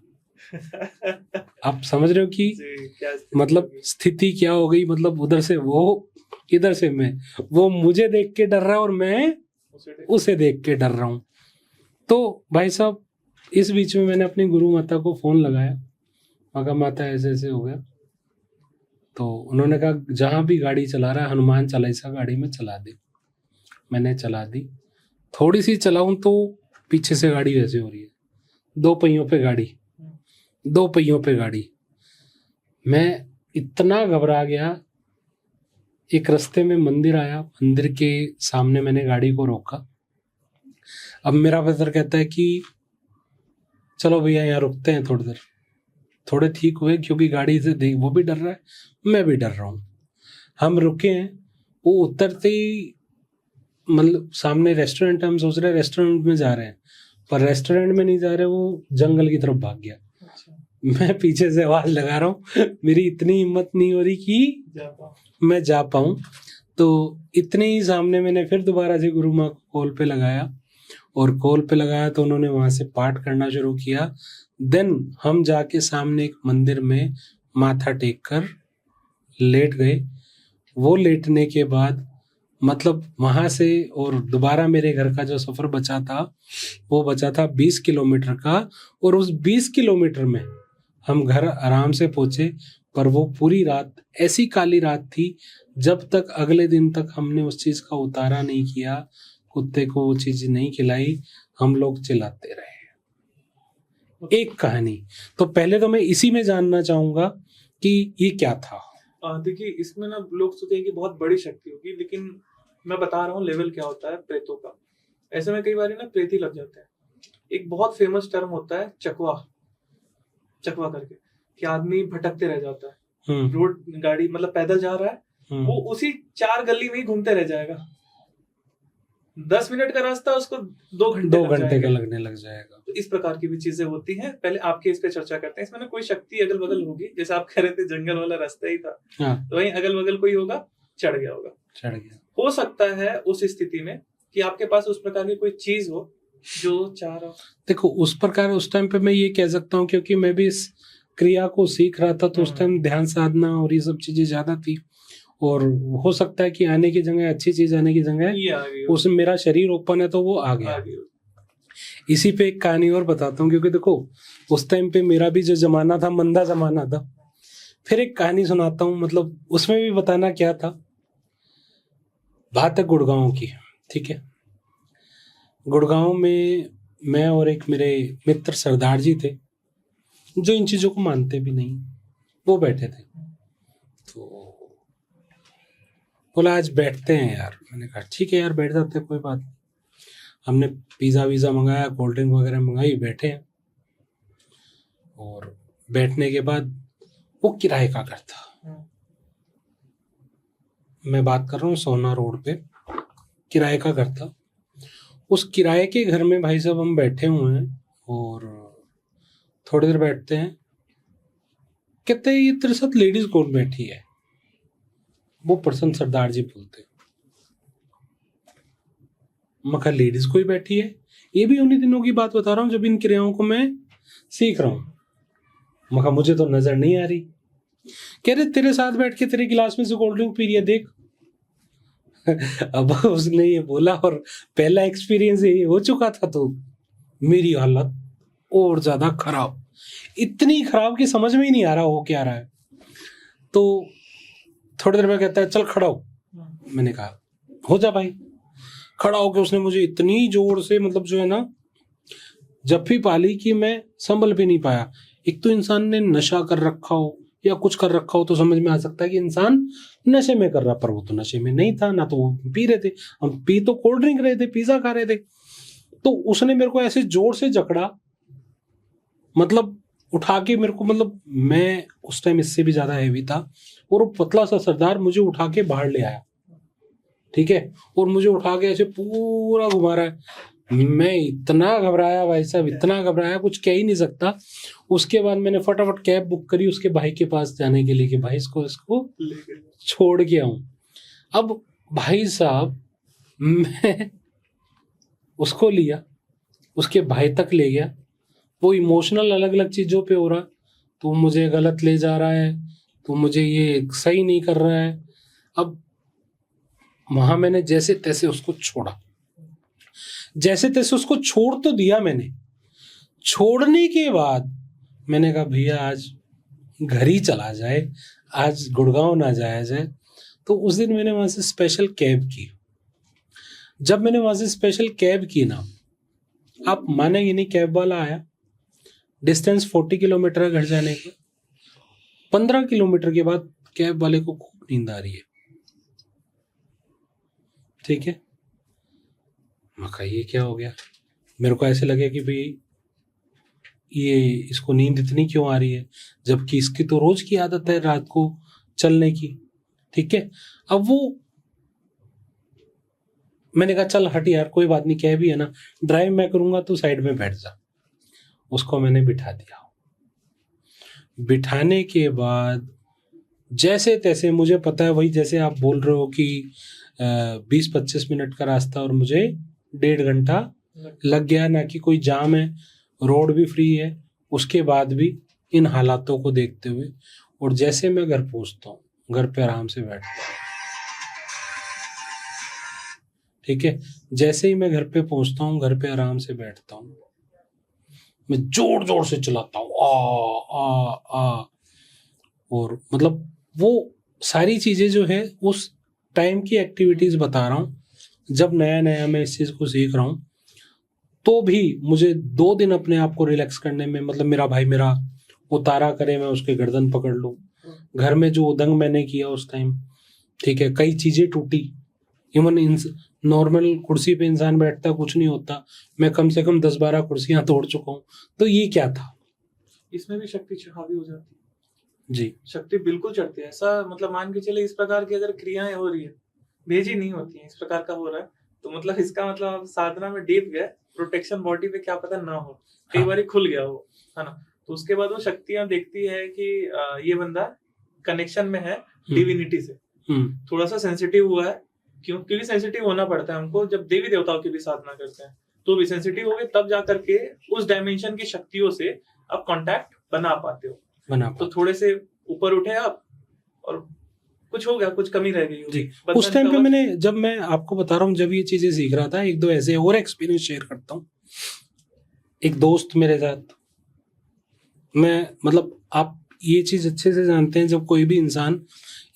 आप समझ रहे हो कि मतलब स्थिति क्या हो गई। मतलब उधर से वो, इधर से मैं। वो मुझे देख के डर रहा है और मैं उसे देख के डर रहा हूं। तो भाई साहब, इस बीच में मैंने अपनी गुरु माता को फोन लगाया। मगर माता ऐसे ऐसे हो गया। तो उन्होंने कहा जहां भी गाड़ी चला रहा है हनुमान चालीसा गाड़ी में चला दे। मैंने चला दी। थोड़ी सी चलाऊं तो पीछे से गाड़ी वैसे हो रही है, 2 पहियों पे गाड़ी, 2 पहियों पे गाड़ी। मैं इतना घबरा गया। एक रास्ते में मंदिर आया, मंदिर के सामने मैंने गाड़ी को रोका। अब मेरा ब्रदर कहता है कि चलो भैया यहाँ रुकते हैं थोड़ी देर। थोड़े ठीक हुए क्योंकि गाड़ी से देख, वो भी डर रहा है, मैं भी डर रहा हूँ। हम रुके हैं। वो उतरते ही मतलब सामने रेस्टोरेंट, हम सोच रहे हैं रेस्टोरेंट में जा रहे हैं, पर रेस्टोरेंट में नहीं जा रहे, वो जंगल की तरफ भाग गया। मैं पीछे से आवाज लगा रहा हूँ, मेरी इतनी हिम्मत नहीं हो रही कि मैं जा पाऊँ। तो इतने ही सामने मैंने फिर दोबारा से गुरु माँ को कॉल पे लगाया। और कॉल पे लगाया तो उन्होंने वहां से पाठ करना शुरू किया। देन हम जाके सामने एक मंदिर में माथा टेक कर लेट गए। वो लेटने के बाद मतलब वहां से और दोबारा मेरे घर का जो सफर बचा था वो बचा था 20 किलोमीटर का, और उस 20 किलोमीटर में हम घर आराम से पहुंचे। पर वो पूरी रात ऐसी काली रात थी, जब तक अगले दिन तक हमने उस चीज का उतारा नहीं किया, कुत्ते को वो चीज नहीं खिलाई, हम लोग चिल्लाते रहे। एक कहानी। तो पहले तो मैं इसी में जानना चाहूंगा कि ये क्या था। देखिए, इसमें ना लोग सोचते हैं कि बहुत बड़ी शक्ति होगी, लेकिन मैं बता रहा हूँ लेवल क्या होता है प्रेतों का। ऐसे में कई बार ना प्रेत ही लग जाते हैं। एक बहुत फेमस टर्म होता है चकवा करके, कि आदमी भटकते रह जाता है। रोड गाड़ी मतलब पैदल जा रहा है, वो उसी 4 गली में ही घूमते रह जाएगा। 10 मिनट का रास्ता उसको 2 घंटे का लगने लग जाएगा। तो इस प्रकार की भी चीजें होती हैं। पहले आपके इस पे चर्चा करते हैं। इसमें ना कोई शक्ति अगल बगल होगी, जैसे आप कह रहे थे जंगल वाला रास्ता ही था। तो वहीं अगल बगल कोई होगा, चढ़ गया। हो सकता है उस स्थिति में कि आपके पास उस प्रकार की कोई चीज हो जो चाह रहा हो। देखो, उस प्रकार उस टाइम पे मैं ये कह सकता हूँ, क्योंकि मैं भी इस क्रिया को सीख रहा था, तो उस टाइम ध्यान साधना और ये सब चीजें ज्यादा थी। और हो सकता है कि आने की जगह अच्छी चीज आने की जगह उसमें मेरा शरीर ओपन है तो वो आ गया। इसी पे एक कहानी और बताता हूँ, क्योंकि देखो उस टाइम पे मेरा भी जो जमाना था मंदा जमाना था। फिर एक कहानी सुनाता हूँ, मतलब उसमें भी बताना क्या था। बात है गुड़गांव की, ठीक है। गुड़गांव में मैं और एक मेरे मित्र सरदार जी थे, जो इन चीजों को मानते भी नहीं, वो बैठे थे। तो बोला आज बैठते हैं यार। मैंने कहा ठीक है यार, बैठ जाते हैं, कोई बात नहीं। हमने पिज़्ज़ा वीज़ा मंगाया, कोल्ड ड्रिंक वगैरह मंगाई, बैठे हैं। और बैठने के बाद वो किराए का घर था। मैं बात कर रहा हूँ सोना रोड पे किराए का घर था। उस किराए के घर में भाई साहब हम बैठे हुए हैं, और थोड़ी देर बैठते हैं, कहते हैं ये तेरे साथ लेडीज कौन बैठी है। वो पर्सन सरदार जी बोलते, मखा लेडीज कोई बैठी है। ये भी उन्हीं दिनों की बात बता रहा हूँ जब इन क्रियाओं को मैं सीख रहा हूँ। मखा मुझे तो नजर नहीं आ रही। कह रहे तेरे साथ बैठ के तेरे गिलास में से कोल्ड ड्रिंक पी रही है, देख। अब उसने ये बोला और पहला एक्सपीरियंस ये हो चुका था, तो मेरी हालत और ज्यादा खराब, इतनी खराब कि समझ में ही नहीं आ रहा हो क्या रहा है। तो थोड़ी देर में कहता है चल खड़ा हो। मैंने कहा हो जा भाई। खड़ा होकर उसने मुझे इतनी जोर से, मतलब जो है ना, जफ्फी पाली कि मैं संभल भी नहीं पाया। एक तो इंसान ने नशा कर रखा हो या कुछ कर रखा हो तो समझ में आ सकता है कि इंसान नशे में कर रहा, पर वो तो नशे में नहीं था ना, तो वो पी रहे थे। हम पी तो कोल्ड ड्रिंक रहे थे, पिज्जा खा रहे थे। तो उसने मेरे को ऐसे जोर से जकड़ा, मतलब उठा के मेरे को, मतलब मैं उस टाइम इससे भी ज्यादा हैवी था, और वो पतला सा सरदार मुझे उठा के बाहर ले आया, ठीक है। और मुझे उठा के ऐसे पूरा घुमा रहा है। मैं इतना घबराया भाई साहब, इतना घबराया, कुछ कह ही नहीं सकता। उसके बाद मैंने फटाफट कैब बुक करी उसके भाई के पास जाने के लिए कि भाई इसको छोड़ के आऊं। अब भाई साहब मैं उसको लिया, उसके भाई तक ले गया। वो इमोशनल अलग अलग चीजों पे हो रहा, तो मुझे गलत ले जा रहा है, तो मुझे ये सही नहीं कर रहा है। अब वहां मैंने जैसे तैसे उसको छोड़ा, जैसे तैसे उसको छोड़ तो दिया मैंने। छोड़ने के बाद मैंने कहा भैया आज घर ही चला जाए, आज गुड़गांव ना जाया जाए। तो उस दिन मैंने वहां से स्पेशल कैब की। जब मैंने वहां से स्पेशल कैब की ना, आप मानेंगे नहीं, कैब वाला आया, डिस्टेंस 40 किलोमीटर है घर जाने का। 15 किलोमीटर के बाद कैब वाले को खूब नींद आ रही है, ठीक है। मैं कहा ये क्या हो गया। मेरे को ऐसे लगे कि भाई ये इसको नींद इतनी क्यों आ रही है, जबकि इसकी तो रोज की आदत है रात को चलने की, ठीक है। अब वो मैंने कहा चल हट यार, कोई बात नहीं, कैब ही है ना, ड्राइव मैं करूंगा, तो साइड में बैठ जा। उसको मैंने बिठा दिया। बिठाने के बाद जैसे तैसे, मुझे पता है वही जैसे आप बोल रहे हो कि 20-25 मिनट का रास्ता और मुझे 1.5 घंटा लग गया ना कि कोई जाम है, रोड भी फ्री है, उसके बाद भी इन हालातों को देखते हुए। और जैसे मैं घर पहुंचता हूँ, घर पे आराम से बैठता हूँ, ठीक है, जैसे ही मैं घर पे पहुंचता हूँ, घर पे आराम से बैठता हूँ, मैं जोर जोर से चलाता हूँ आ आ आ। और मतलब वो सारी चीजें जो है उस टाइम की एक्टिविटीज बता रहा हूँ, जब नया नया मैं इस चीज को सीख रहा हूँ। तो भी मुझे 2 दिन अपने आप को रिलैक्स करने में, मतलब मेरा भाई मेरा उतारा करे, मैं उसके गर्दन पकड़ लूँ, घर में जो उदंग मैंने किया उस टाइम, ठीक है, कई चीजें टूटी। इवन नॉर्मल कुर्सी पे इंसान बैठता कुछ नहीं होता, मैं कम से कम 10-12 कुर्सियां तोड़ चुका हूँ। तो ये क्या था? इसमें भी शक्ति हावी हो जाती है जी, शक्ति बिल्कुल चढ़ती है। ऐसा मतलब मान के चले, इस प्रकार की अगर क्रियाएं हो रही है, भेजी नहीं होती है, इस प्रकार का हो रहा है, तो मतलब इसका मतलब आप साधना में डीप गए, प्रोटेक्शन बॉडी पे क्या पता ना हो, कई हाँ। बार खुल गया हो, है ना। तो उसके बाद वो शक्तियां देखती है कि ये बंदा कनेक्शन में है डिविनिटी से, थोड़ा सा सेंसिटिव हुआ है। क्योंकि सेंसिटिव होना पड़ता है हमको, जब देवी देवताओं की भी साधना करते हैं तो भी सेंसिटिव हो गए, तब जाकर के उस डायमेंशन की शक्तियों से आप कांटेक्ट बना पाते हो। तो थोड़े से ऊपर उठे आप, और कुछ हो गया, कुछ कमी रह गई जी। उस टाइम पे मैंने, जब मैं आपको बता रहा हूँ, जब ये चीजें सीख रहा था, 1-2 ऐसे और एक्सपीरियंस शेयर करता हूँ। एक दोस्त मेरे साथ, मैं मतलब आप ये चीज अच्छे से जानते हैं, जब कोई भी इंसान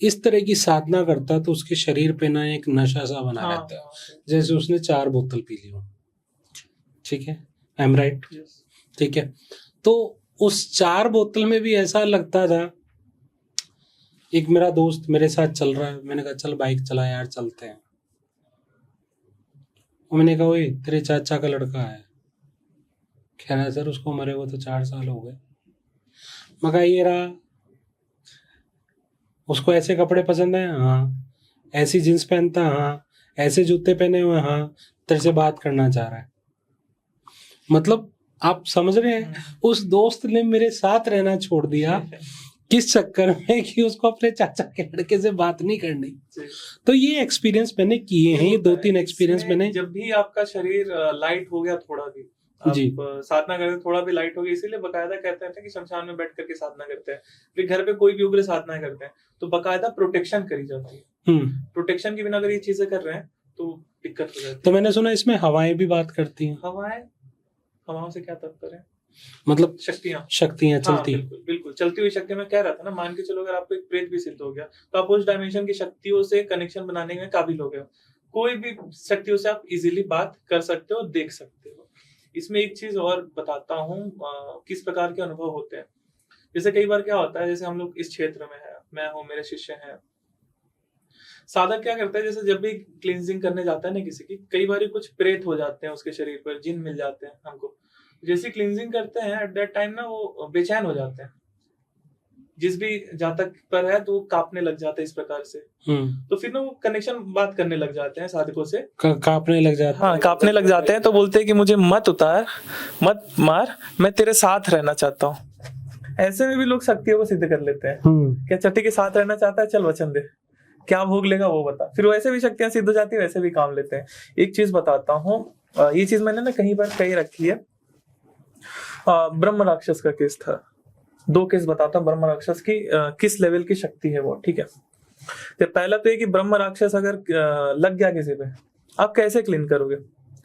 इस तरह की साधना करता है तो उसके शरीर पे ना एक नशा सा बना रहता है, जैसे उसने 4 बोतल पी ली हो, ठीक है, आई एम राइट? ठीक है। तो उस 4 बोतल में भी ऐसा लगता था। एक मेरा दोस्त मेरे साथ चल रहा है, मैंने कहा चल बाइक चला यार, चलते हैं। मैंने कहा ओए तेरे चाचा का लड़का है। कह रहा है सर उसको मरे हुए तो 4 साल हो गए। मैं कहा ये रहा, उसको ऐसे कपड़े पसंद है, हाँ, ऐसी जींस पहनता, हाँ, ऐसे जूते पहने हुए, हाँ, तेरे से बात करना चाह रहा है। मतलब आप समझ रहे हैं, उस दोस्त ने मेरे साथ रहना छोड़ दिया किस चक्कर में, कि उसको अपने चाचा के लड़के से बात नहीं करनी। तो ये एक्सपीरियंस मैंने किए हैं, ये 2-3 एक्सपीरियंस मैंने। जब भी आपका शरीर लाइट हो गया थोड़ा भी, आप साधना करते थोड़ा भी लाइट हो गया, इसीलिए बकायदा कहते हैं कि शमशान में बैठ करके साधना करते हैं। फिर घर पे कोई भी उग्र साधना करते हैं तो बकायदा प्रोटेक्शन करी जाती है। प्रोटेक्शन के बिना अगर ये चीजें कर रहे हैं तो दिक्कत हो जाती है। तो मैंने सुना इसमें हवाएं भी बात करती हैं। हवाओं से क्या तात्पर्य है? मतलब शक्तियां चलती। हाँ, बिल्कुल चलती हुई शक्ति। मैं कह रहा था ना, मान के चलो अगर आपको एक प्रेत भी सिद्ध हो गया तो आप उस डायमेंशन की शक्तियों से कनेक्शन बनाने में काबिल हो गए। कोई भी शक्तियों से आप इजीली बात कर सकते हो, देख सकते हो। इसमें एक चीज और बताता हूँ, किस प्रकार के अनुभव होते हैं। जैसे कई बार क्या होता है, जैसे हम लोग इस क्षेत्र में है, मैं हूँ, मेरे शिष्य हैं, साधक क्या करता है, जैसे जब भी क्लींजिंग करने जाता है ना किसी की, कई बार कुछ प्रेत हो जाते हैं उसके शरीर पर, जिन मिल जाते हैं हमको। जैसे क्लींजिंग करते हैं एट दैट टाइम ना वो बेचैन हो जाते हैं, जिस भी जातक पर है तो कांपने लग जाता है इस प्रकार से। तो फिर ना वो कनेक्शन बात करने लग जाते हैं साधकों से, कांपने लग जाते हैं। हाँ, कांपने लग जाते हैं। तो बोलते हैं कि मुझे मत उतार, मत मार, मैं तेरे साथ रहना चाहता हूँ। ऐसे में भी लोग शक्तियों को सिद्ध कर लेते हैं। क्या चट्टी के साथ रहना चाहता है, चल वचन दे, क्या भोग लेगा वो बता। फिर वैसे भी शक्तियां सिद्ध हो जाती है, वैसे भी काम लेते हैं। एक चीज बताता हूँ, ये चीज मैंने ना कहीं पर कही रखी है। ब्रह्म राक्षस का केस था, 2 केस बताता हूँ ब्रह्म राक्षस की किस लेवल की शक्ति है वो, ठीक है। तो पहला तो ये कि ब्रह्म राक्षस अगर लग गया किसी पे, आप कैसे क्लीन करोगे?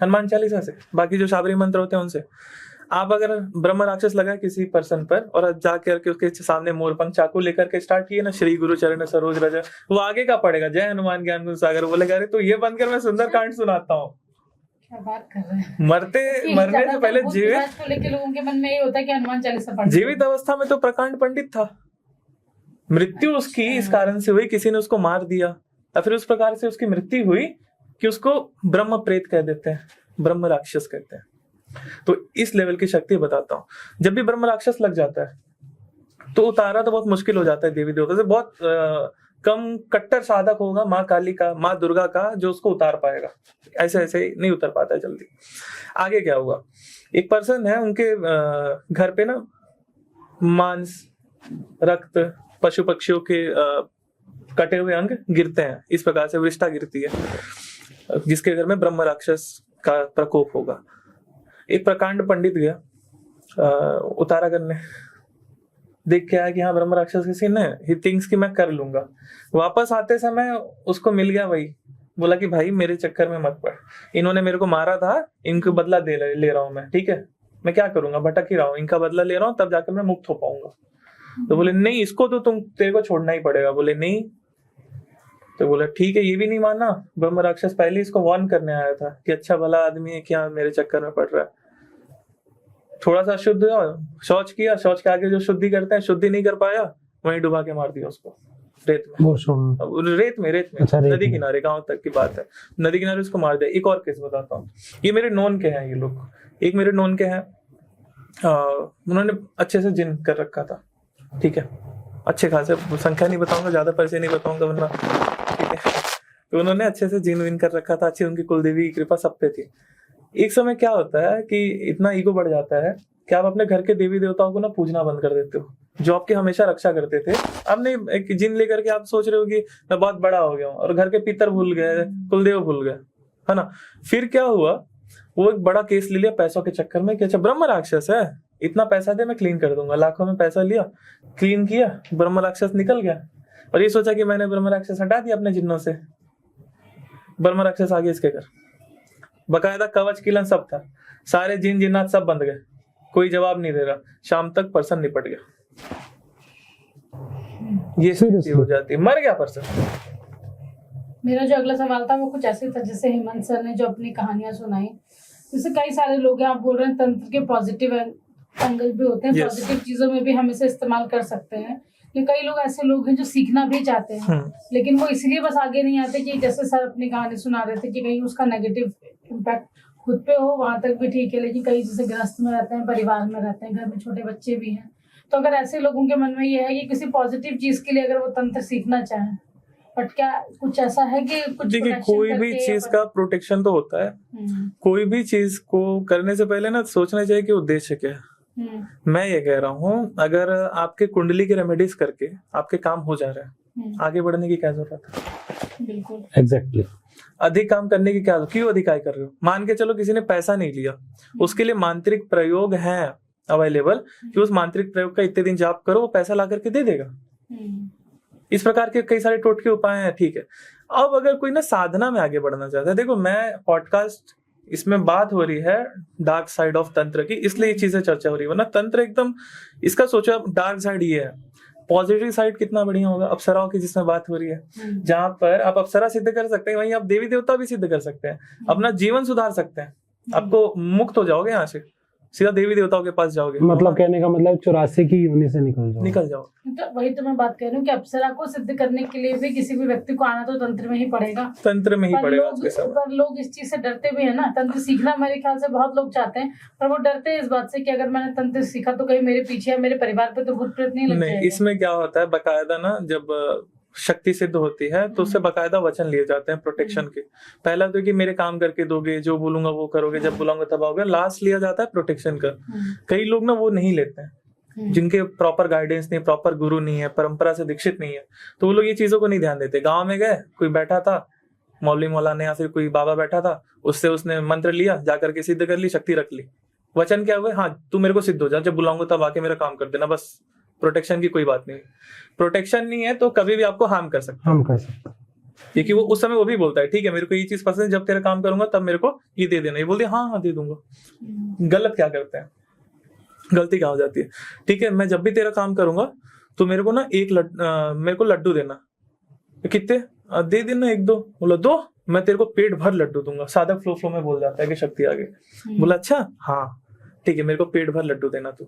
हनुमान चालीसा से, बाकी जो शाबरी मंत्र होते हैं उनसे। आप अगर ब्रह्म राक्षस लगा किसी पर्सन पर और जाकर के उसके सामने मोरपंख चाकू लेकर के स्टार्ट किए ना, श्री गुरु चरण सरोज रज, वो आगे का पड़ेगा जय हनुमान ज्ञान गुण सागर बोलेगा। अरे तो ये बंद कर, मैं सुंदर कांड सुनाता हूँ। बात कर रहे हैं। मरने से पहले जीवित को लेके लोगों के मन में ये होता है कि हनुमान चालीसा पढ़। जीवित अवस्था में तो प्रकांड पंडित था, मृत्यु उसकी इस कारण से हुई, किसी ने उसको मार दिया, या फिर उस प्रकार से उसकी मृत्यु हुई कि उसको ब्रह्म प्रेत कह देते हैं, ब्रह्म राक्षस कहते हैं। तो इस लेवल की शक्ति बताता हूँ। जब भी ब्रह्म राक्षस लग जाता है तो उतारा तो बहुत मुश्किल हो जाता है देवी देवता से। बहुत कम कट्टर साधक होगा माँ काली का, माँ दुर्गा का, जो उसको उतार पाएगा। ऐसे नहीं उतर पाता है जल्दी। आगे क्या हुआ, एक पर्सन है, उनके घर पे ना मांस, रक्त, पशु पक्षियों के कटे हुए अंग गिरते हैं, इस प्रकार से वृष्टा गिरती है, जिसके घर में ब्रह्म राक्षस का प्रकोप होगा। एक प्रकांड पंडित गया उतारा करने, देख के आया कि हाँ ब्रह्म राक्षस के सीन है, ही थिंक्स कि मैं कर लूंगा। वापस आते समय उसको मिल गया वही, बोला कि भाई मेरे चक्कर में मत पड़, इन्होंने मेरे को मारा था, इनको बदला ले रहा हूँ मैं, ठीक है, मैं क्या करूंगा, भटक ही रहा हूँ, इनका बदला ले रहा हूँ, तब जाकर मैं मुक्त हो पाऊंगा। तो बोले नहीं, इसको तो तेरे को छोड़ना ही पड़ेगा। बोले नहीं, तो बोला ठीक है, ये भी नहीं माना। ब्रह्म राक्षस पहले इसको वार्न करने आया था कि अच्छा भला आदमी है, क्या मेरे चक्कर में पड़ रहा है। थोड़ा सा शुद्ध हुआ, शौच किया, शौच के आगे जो शुद्धि करते हैं, शुद्धि नहीं कर पाया, वहीं डुबा के मार दिया उसको रेत में। रेत में अच्छा, नदी किनारे, गांव तक की बात है, नदी किनारे उसको मार दिया। एक और केस बताता हूँ, ये मेरे नोन के हैं ये लोग, एक मेरे नोन के हैं, उन्होंने अच्छे से जिन कर रखा था, ठीक है, अच्छे खासे, संख्या नहीं बताऊंगा, ज्यादा पैसे नहीं बताऊंगा वरना, ठीक है। तो उन्होंने अच्छे से जिन विन कर रखा था, अच्छी उनकी कुलदेवी की कृपा सब पे थी। एक समय क्या होता है कि इतना ईगो बढ़ जाता है कि आप अपने घर के देवी देवताओं को ना पूजना बंद कर देते हो, जो आपकी हमेशा रक्षा करते थे। अब नहीं, एक जिन लेकर के आप सोच रहे हो कि मैं बहुत बड़ा हो गया हूँ, और घर के पितर भूल गए, कुलदेव भूल गए, है ना। फिर क्या हुआ, वो एक बड़ा केस ले लिया पैसों के चक्कर में कि अच्छा ब्रह्म राक्षस है, इतना पैसा दे मैं क्लीन कर दूंगा। लाखों में पैसा लिया, क्लीन किया, ब्रह्म राक्षस निकल गया, और ये सोचा कि मैंने ब्रह्म राक्षस हटा दिया अपने जिन्नों से। ब्रह्म राक्षस आगे इसके घर, बकायदा कवच किलन सब था, सारे जिन जिन्नात सब बंद गए, कोई जवाब नहीं दे रहा। शाम तक पर्सन निपट गया, ये स्थिति हो जाती है, मर गया पर्सन। मेरा जो अगला सवाल था वो कुछ ऐसे था, जैसे हेमंत सर ने जो अपनी कहानियां सुनाई, जैसे कई सारे लोग हैं, आप बोल रहे हैं तंत्र के पॉजिटिव एंगल भी होते हैं, पॉजिटिव चीजों में भी हम इसे इस्तेमाल कर सकते हैं। लेकिन कई लोग ऐसे लोग हैं जो सीखना भी चाहते हैं, लेकिन वो इसलिए बस आगे नहीं आते कि जैसे सर अपनी कहानी सुना रहे थे कि कहीं उसका नेगेटिव इम्पैक्ट खुद पे हो, वहां तक भी ठीक है, लेकिन कई जैसे गृहस्थ में रहते हैं, परिवार में रहते हैं, घर में छोटे बच्चे भी हैं। तो अगर ऐसे लोगों के मन में ये है कि किसी पॉजिटिव चीज के लिए अगर वो तंत्र सीखना चाहें, बट क्या कुछ ऐसा है कि कुछ, देखिए कोई भी चीज का प्रोटेक्शन तो होता है, कोई भी चीज को करने से पहले ना सोचना चाहिए कि उद्देश्य क्या है। मैं ये कह रहा हूँ, अगर आपके कुंडली की रेमेडीज करके आपके काम हो जा रहा है, आगे बढ़ने की क्या जरूरत है। बिल्कुल, एग्जैक्टली। अधिक काम करने की क्या, क्यों अधिकाई कर रहे हो। मान के चलो किसी ने पैसा नहीं लिया, उसके लिए मांत्रिक प्रयोग है अवेलेबल, कि उस मांत्रिक प्रयोग का इतने दिन जाप करो, वो पैसा ला करके दे देगा। इस प्रकार के कई सारे टोटके उपाय हैं, ठीक है। अब अगर कोई ना साधना में आगे बढ़ना चाहता है, देखो मैं पॉडकास्ट, इसमें बात हो रही है डार्क साइड ऑफ तंत्र की, इसलिए ये चीजें चर्चा हो रही है, वरना तंत्र एकदम, इसका सोचो डार्क साइड ये है, पॉजिटिव साइड कितना बढ़िया होगा। अप्सराओं की जिसमें बात हो रही है, जहां पर आप अप्सरा सिद्ध कर सकते हैं, वहीं आप देवी देवता भी सिद्ध कर सकते हैं, अपना जीवन सुधार सकते हैं, आपको मुक्त हो जाओगे यहाँ से, सीधा देवी देवताओं के पास जाओगे। मतलब कहने का मतलब 84 की योनि से निकल जाओ। तो वही तो मैं बात कह रही हूँ कि अप्सरा को सिद्ध करने के लिए भी किसी भी व्यक्ति को आना तो तंत्र में ही पड़ेगा, तंत्र में ही पड़ेगा। पर लोग इस चीज से डरते भी है ना, तंत्र सीखना मेरे ख्याल से बहुत लोग चाहते हैं, पर वो डरते हैं इस बात से कि अगर मैंने तंत्र सीखा तो कहीं मेरे पीछे या मेरे परिवार पे तो भूत प्रेत नहीं लग जाएगा। इसमें क्या होता है, बकायदा ना जब शक्ति सिद्ध होती है तो उससे बकायदा वचन लिए जाते हैं प्रोटेक्शन के। पहला तो कि मेरे काम करके दोगे, जो बोलूंगा वो करोगे, जब बुलाऊंगा तब आओगे। लास्ट लिया जाता है प्रोटेक्शन का। कई लोग ना वो नहीं लेते हैं, जिनके प्रॉपर गाइडेंस नहीं, प्रॉपर गुरु नहीं है, परंपरा से दीक्षित नहीं है, तो वो लोग ये चीजों को नहीं ध्यान देते। गाँव में गए, कोई बैठा था, मौलवी मौलाना या फिर कोई बाबा बैठा था, उससे उसने मंत्र लिया, जाकर के सिद्ध कर ली, शक्ति रख ली। वचन क्या हुए, हाँ तू मेरे को सिद्ध हो जा, जब बुलाऊंगा तब आके मेरा काम कर देना, बस। प्रोटेक्शन की कोई बात नहीं। प्रोटेक्शन नहीं है तो कभी भी आपको हार्म कर सकता है, क्योंकि वो उस समय वो भी बोलता है ठीक है मेरे को ये चीज पसंद है, जब तेरा काम करूंगा तब मेरे को ये दे देना। ये बोलते हाँ दे दूंगा। गलत क्या करते हैं, गलती क्या हो जाती है, ठीक है मैं जब भी तेरा काम करूंगा तो मेरे को ना मेरे को लड्डू देना। कितने दे देना, 1-2। बोला 2, मैं तेरे को पेट भर लड्डू दूंगा। सादा फ्लो में बोल जाता है कि शक्ति आ गई। बोला अच्छा हाँ ठीक है, मेरे को पेट भर लड्डू देना। तू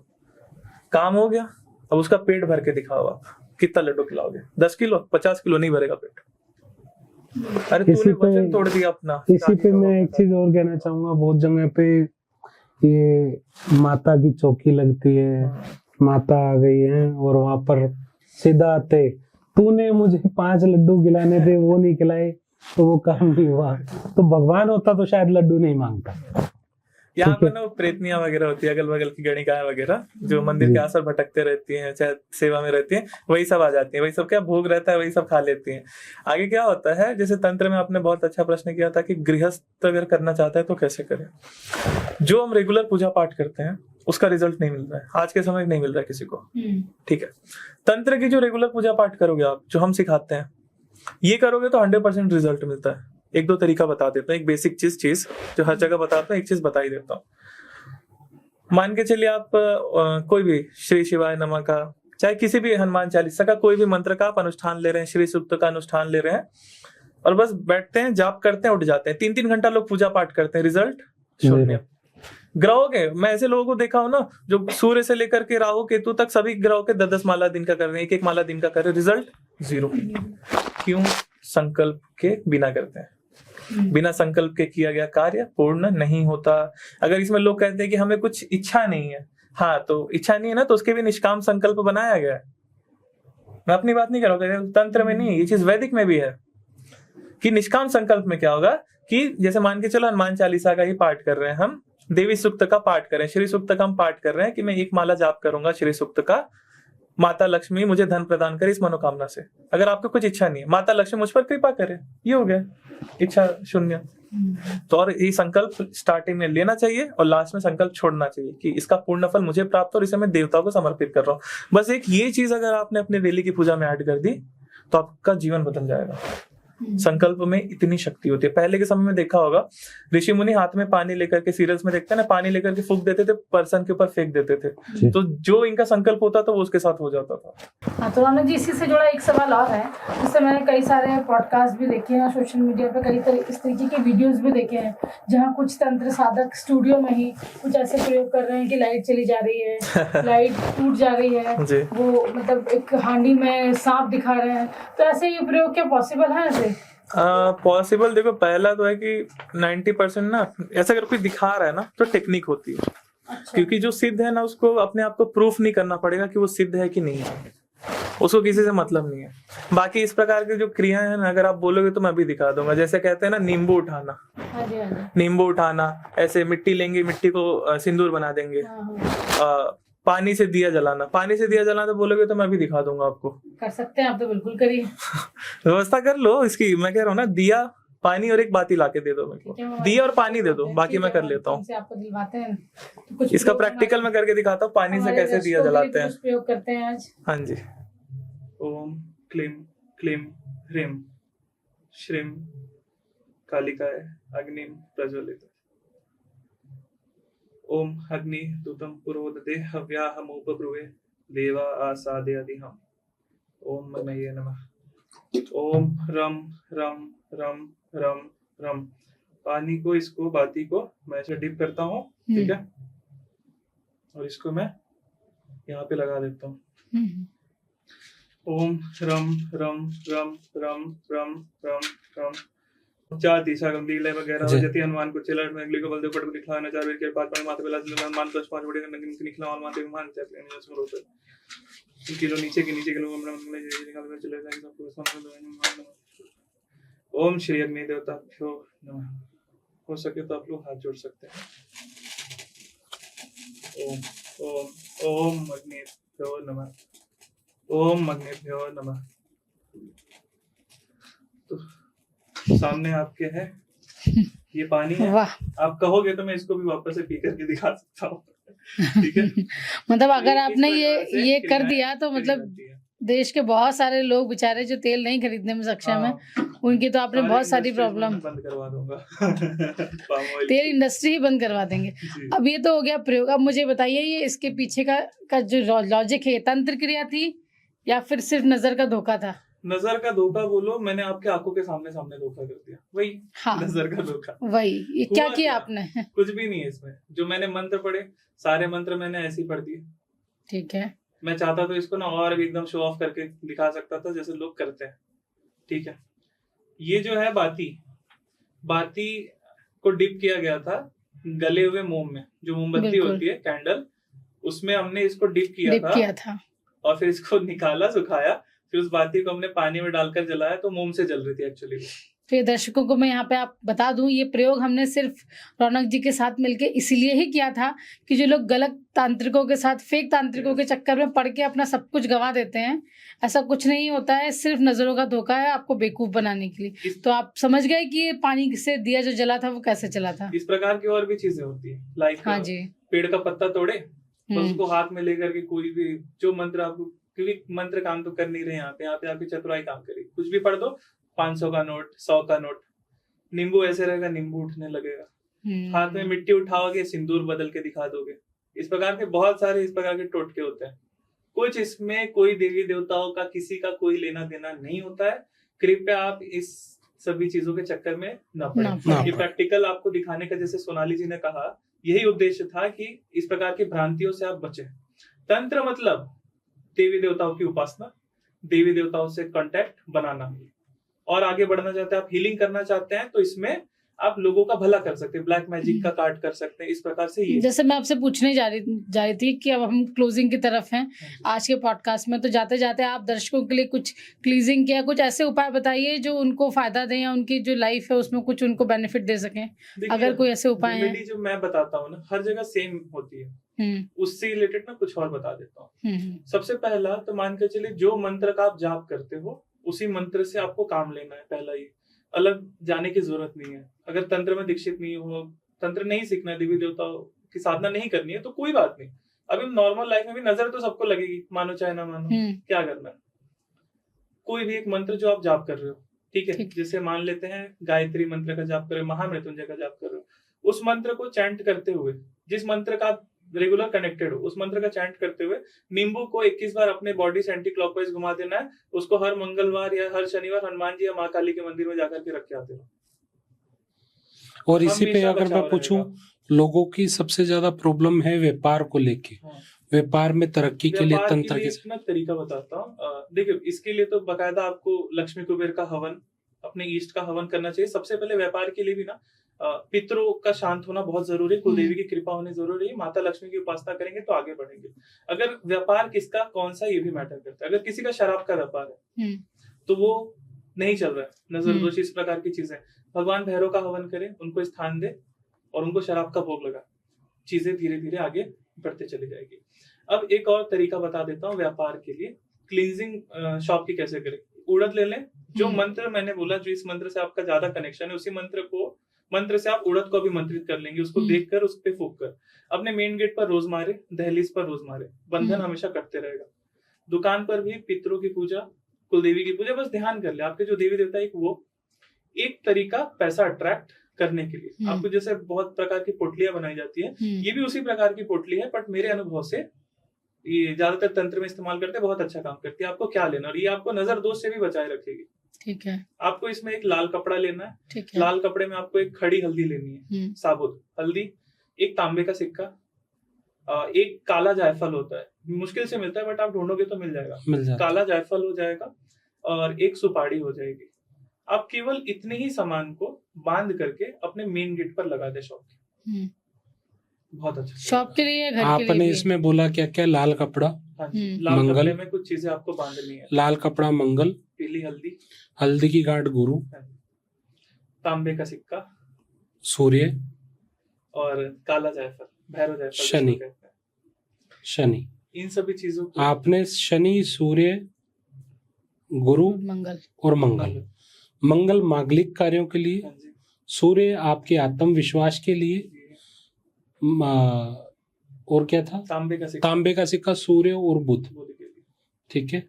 काम हो गया, अब उसका पेट भर के दिखाओ आप कितना लड्डू खिलाओगे। 10 किलो 50 किलो नहीं भरेगा पेट। अरे तूने वचन तोड़ दिया अपना। इसी पे मैं एक चीज और कहना चाहूंगा, बहुत जगह पे ये माता की चौकी लगती है, माता आ गई है और वहां पर सीधा आते, तूने मुझे 5 लड्डू खिलाने थे, वो नहीं खिलाए तो वो काम नहीं हुआ। तो भगवान होता तो शायद लड्डू नहीं मांगता। यहाँ पे ना प्रेतनियां वगैरह होती है, अगल बगल की गणिकाएं वगैरह जो मंदिर के आसपास भटकते रहती हैं, चाहे सेवा में रहती हैं, वही सब आ जाती हैं। वही सब क्या भोग रहता है, वही सब खा लेती हैं। आगे क्या होता है, जैसे तंत्र में आपने बहुत अच्छा प्रश्न किया था कि गृहस्थ अगर करना चाहता है तो कैसे करें। जो हम रेगुलर पूजा पाठ करते हैं उसका रिजल्ट नहीं मिल रहा है, आज के समय में नहीं मिल रहा है किसी को, ठीक है। तंत्र की जो रेगुलर पूजा पाठ करोगे आप, जो हम सिखाते हैं, ये करोगे तो 100% रिजल्ट मिलता है। एक दो तरीका बता देता हूँ, एक बेसिक चीज जो हर जगह बताता हूँ, एक चीज बता ही देता हूँ। मान के चलिए आप कोई भी श्री शिवाय नमः का, चाहे किसी भी हनुमान चालीसा का कोई भी मंत्र का आप अनुष्ठान ले रहे हैं, श्री सूक्त का अनुष्ठान ले रहे हैं, और बस बैठते हैं, जाप करते हैं, उठ जाते हैं। 3-3 घंटा लोग पूजा पाठ करते हैं, रिजल्ट शून्य। ग्रहों के मैं ऐसे लोगों को देखा हूं ना, जो सूर्य से लेकर के राहु केतु तक सभी ग्रहों के 10-10 माला दिन का कर रहे हैं, 1-1 माला दिन का कर रहे हैं, रिजल्ट 0। क्यों? संकल्प के बिना करते हैं। बिना संकल्प के किया गया कार्य पूर्ण नहीं होता। अगर इसमें लोग कहते हैं कि हमें कुछ इच्छा नहीं है, हाँ तो इच्छा नहीं है ना, तो उसके भी निष्काम संकल्प बनाया गया है। मैं अपनी बात नहीं कर रहा हूँ, तंत्र में नहीं, ये चीज वैदिक में भी है कि निष्काम संकल्प में क्या होगा कि जैसे मान के चलो हनुमान चालीसा का ही पाठ कर रहे हैं हम, देवी सूक्त का पाठ कर रहे हैं, श्री सूक्त का हम पाठ कर रहे हैं कि मैं 1 माला जाप करूंगा श्री सूक्त का, माता लक्ष्मी मुझे धन प्रदान करे इस मनोकामना से। अगर आपको कुछ इच्छा नहीं है, माता लक्ष्मी मुझ पर कृपा करे, ये हो गया, इच्छा शून्य। तो और ये संकल्प स्टार्टिंग में लेना चाहिए और लास्ट में संकल्प छोड़ना चाहिए कि इसका पूर्ण फल मुझे प्राप्त हो और इसे मैं देवताओं को समर्पित कर रहा हूँ। बस एक ये चीज अगर आपने अपने डेली की पूजा में ऐड कर दी तो आपका जीवन बदल जाएगा। संकल्प में इतनी शक्ति होती है। पहले के समय में देखा होगा, ऋषि मुनि हाथ में पानी लेकर के, सीरियल्स में देखते हैं ना, पानी लेकर के फूंक देते थे, पर्सन के ऊपर फेंक देते थे, तो जो इनका संकल्प होता था वो उसके साथ हो जाता था। हाँ, तो राणा जी इसी से जुड़ा एक सवाल और है, जिससे मैंने कई सारे पॉडकास्ट भी देखे हैं, सोशल मीडिया पे कई इस तरीके के वीडियोस भी देखे हैं, जहाँ कुछ तंत्र साधक स्टूडियो में ही कुछ ऐसे प्रयोग कर रहे हैं कि लाइट चली जा रही है, लाइट टूट जा रही है, वो मतलब एक हांडी में सांप दिखा रहे हैं। तो ऐसे ये प्रयोग क्या पॉसिबल है? ऐसे पॉसिबल देखो, पहला तो है कि 90% ना ऐसा अगर कोई दिखा रहा है ना तो टेक्निक होती है। अच्छा। क्योंकि जो सिद्ध है ना उसको अपने आप को प्रूफ नहीं करना पड़ेगा कि वो सिद्ध है कि नहीं है, उसको किसी से मतलब नहीं है। बाकी इस प्रकार की जो क्रियाएं हैं ना, अगर आप बोलोगे तो मैं भी दिखा दूंगा। जैसे कहते हैं ना नींबू उठाना, नींबू उठाना, ऐसे मिट्टी लेंगे, मिट्टी को सिंदूर बना देंगे, पानी से दिया जलाना, पानी से दिया जलाना तो बोलोगे तो मैं भी दिखा दूंगा आपको। कर सकते हैं आप, तो बिल्कुल करिए। व्यवस्था कर लो इसकी। मैं कह रहा हूँ ना, दिया, पानी और एक बाती लाके दे दो मेरे को, दिया और पानी दे दो, बाकी मैं कर लेता हूँ। इसका प्रैक्टिकल में करके दिखाता हूँ, पानी से कैसे दिया जलाते हैं। प्रयोग करते हैं आज। हाँ जी। ओम क्लीम क्लीम ह्रीम श्रीम कालिकाय अग्निम प्रज्वलित। ओम अग्नि दूतम पुरोदते हव्याहमुपब्रुवे देवा आसादयदिहम्। ओम मन्मये नमः। ओम रम रम रम रम रम। पानी को, इसको बाती को मैं ऐसे डिप करता हूँ, ठीक है, और इसको मैं यहाँ पे लगा देता हूँ। ओम रम रम रम रम रम रम रम। जाति सागम लीला वगैरह जति हनुमान को चिलट में अगली को बलदेव पट दिखला ना चार वीर के पास माथे पे लाल हनुमान को पांच बड़े नंगे निकला हनुमान देव मान चाहते हैं जैसे रोते इनके जो नीचे के लोग हमरा निकाल में चले जाएंगे सबको समझ। ओम श्री अग्नि देवताभ्यो नमः। हो सके तो आप लोग हाथ जोड़ सकते हैं। ओम ओम ओम अग्निभ्यो नमः। ओम अग्निभ्यो नमः। तो सामने आपके है ये पानी है। आप कहोगे तो मैं इसको भी वापस से पी करके दिखा सकता हूँ, ठीक है। मतलब अगर आपने ये कर दिया तो मतलब देश के बहुत सारे लोग बेचारे जो तेल नहीं खरीदने में सक्षम है, उनकी तो आपने बहुत सारी प्रॉब्लम बंद करवा दूंगा। तेल इंडस्ट्री ही बंद करवा देंगे। अब ये तो हो गया प्रयोग। अब मुझे बताइए, ये इसके पीछे का जो लॉजिक है, तंत्र क्रिया थी या फिर सिर्फ नजर का धोखा था? नजर का धोखा बोलो, मैंने आपके आंखों के सामने धोखा कर दिया, वही। हाँ, नजर का धोखा, वही। ये क्या किया आपने? कुछ भी नहीं है इसमें। जो मैंने मंत्र पढ़े, सारे मंत्र मैंने ऐसे ही पढ़ दिए, ठीक है। मैं चाहता तो इसको ना और भी एकदम शो ऑफ करके दिखा सकता था जैसे लोग करते हैं, ठीक है। ये जो है बाती को डिप किया गया था गले हुए मोम में, जो मोमबत्ती होती है, कैंडल, उसमें हमने इसको डिप किया था और फिर इसको निकाला, सुखाया, फिर उस बाती को हमने पानी में डालकर जलाया तो मोम से जल रही थी एक्चुअली। तो ये दर्शकों को मैं यहाँ पे आप बता दूं, ये प्रयोग हमने सिर्फ रौनक जी के साथ मिलके इसीलिए ही किया था कि जो लोग गलत तांत्रिकों के साथ, फेक तांत्रिकों के चक्कर में पड़ के अपना सब कुछ गंवा देते हैं, ऐसा कुछ नहीं होता है, सिर्फ नजरों का धोखा है आपको बेवकूफ बनाने के लिए। तो आप समझ गए कि ये पानी से दिया जो जला था वो कैसे चला था। इस प्रकार की और भी चीजें होती है, लाइक हाँ जी, पेड़ का पत्ता तोड़े तो उसको हाथ में लेकर के कोई भी जो मंत्र आपको, क्योंकि मंत्र काम तो कर नहीं रहे यहाँ पे आपकी चतुराई काम करेगी, कुछ भी पढ़ दो, 500 का नोट, 100 का नोट, नींबू ऐसे रहेगा, नींबू उठने लगेगा, हाथ में मिट्टी उठाओगे, सिंदूर बदल के दिखा दोगे। इस प्रकार के बहुत सारे इस प्रकार के टोटके होते हैं। कुछ इसमें कोई देवी देवताओं का किसी का कोई लेना देना नहीं होता है। कृपया आप इस सभी चीजों के चक्कर में न पड़े। ये प्रैक्टिकल आपको दिखाने का, जैसे सोनाली जी ने कहा, यही उद्देश्य था कि इस प्रकार की भ्रांतियों से आप बचें। तंत्र मतलब देवी देवताओं की उपासना, देवी देवताओं से कांटेक्ट बनाना, और आगे बढ़ना चाहते हैं आप, हीलिंग करना चाहते हैं, तो इसमें आप लोगों का भला कर सकते हैं, ब्लैक मैजिक का कार्ड कर सकते हैं। इस प्रकार से ये, जैसे मैं आपसे पूछने जा रही थी कि अब हम क्लोजिंग की तरफ हैं आज के पॉडकास्ट में, तो जाते जाते आप दर्शकों के लिए कुछ क्लीजिंग या कुछ ऐसे उपाय बताइए जो उनको फायदा दें या उनकी जो लाइफ है उसमें कुछ उनको बेनिफिट दे सकें, अगर कोई ऐसे उपाय है। जो मैं बताता हूँ ना, हर जगह सेम होती है, उससे रिलेटेड मैं कुछ और बता देता हूँ। सबसे पहला तो मान के चलिए, जो मंत्र का आप जाप करते हो उसी मंत्र से आपको काम लेना है। पहला ये, अलग जाने की जरूरत नहीं है। अगर तंत्र में दीक्षित नहीं हो, तंत्र नहीं सीखना है, देवी देवताओं की साधना नहीं करनी है, तो कोई बात नहीं। अभी नॉर्मल लाइफ में भी नजर तो सबको लगेगी, मानो चाहे ना मानो। क्या करना है, कोई भी एक मंत्र जो आप जाप कर रहे हो, ठीक है, जैसे मान लेते हैं गायत्री मंत्र का जाप कर रहे हो, महामृत्युंजय का जाप कर रहे हो, उस मंत्र को चैंट करते हुए, जिस मंत्र का रेगुलर कनेक्टेड हो, उस मंत्र का चैंट करते हुए नींबू को 21 बार अपने बॉडी से एंटी क्लॉकवाइज घुमा देना है। उसको हर मंगलवार या हर शनिवार हनुमान जी या माँ काली के मंदिर में जाकर के रख के आते हो। और इसी पे अगर मैं पूछूं, लोगों की सबसे ज्यादा प्रॉब्लम है व्यापार को लेके, व्यापार में तरक्की के लिए तंत्र के मैं तरीका बताता हूँ। देखिए, इसके लिए तो बकायदा आपको लक्ष्मी कुबेर का हवन, अपने ईष्ट का हवन करना चाहिए। सबसे पहले व्यापार के लिए भी ना पितरों का शांत होना बहुत जरूरी है, कुलदेवी की कृपा होनी जरूरी है। माता लक्ष्मी की उपासना करेंगे तो आगे बढ़ेंगे। अगर व्यापार किसका कौन सा, ये भी मैटर करता है। अगर किसी का शराब का व्यापार है तो वो नहीं चल रहा है, नजर दोषी, इस प्रकार की चीजें, भगवान भैरव का हवन करें, उनको स्थान दे और उनको शराब का भोग लगा, चीजें धीरे धीरे आगे बढ़ते चली जाएगी। अब एक और तरीका बता देता हूँ व्यापार के लिए, क्लींजिंग शॉप की कैसे करें। उड़द ले लें, जो मंत्र मैंने बोला, जो इस मंत्र से आपका ज्यादा कनेक्शन है, उसी मंत्र से आप उड़द को भी मंत्रित कर लेंगे। उसको देखकर, उस पे फूंक कर अपने मेन गेट पर रोज मारे, दहलीज पर रोज मारे, बंधन हमेशा कटते रहेगा। दुकान पर भी पितरों की पूजा, कुलदेवी की पूजा, बस ध्यान कर ले आपके जो देवी देवता है, वो एक तरीका पैसा अट्रैक्ट करने के लिए। आपको जैसे बहुत प्रकार की पोटलियां बनाई जाती है, ये भी उसी प्रकार की पोटली है, बट मेरे अनुभव से ये ज्यादातर तंत्र में इस्तेमाल करते हैं, बहुत अच्छा काम करती है। आपको क्या लेना, और ये आपको नजर दोष से भी बचाए रखेगी। ठीक है। आपको इसमें एक लाल कपड़ा लेना है, ठीक है। लाल कपड़े में आपको एक खड़ी हल्दी लेनी है, साबुत हल्दी, एक तांबे का सिक्का, एक काला जायफल होता है, मुश्किल से मिलता है बट आप ढूंढोगे तो मिल जाएगा। काला जायफल हो जाएगा और एक सुपारी हो जाएगी। आप केवल इतने ही सामान को बांध करके अपने मेन गेट पर लगा दे शॉप के। बहुत अच्छा शॉप के लिए, घर के लिए। आपने इसमें बोला क्या क्या, लाल कपड़ा, लाल कपड़े में कुछ चीजें आपको बांधनी है। लाल कपड़ा मंगल, पीली हल्दी, हल्दी की गांठ गुरु, तांबे का सिक्का सूर्य, और काला जायफल, भैरव जायफल, शनि। शनि, इन सभी चीजों को आपने शनि, सूर्य, गुरु, मंगल और मंगल। मंगल मांगलिक कार्यों के लिए, सूर्य आपके आत्मविश्वास के लिए, और क्या था, तांबे का सिक्का, सूर्य और बुध, ठीक है,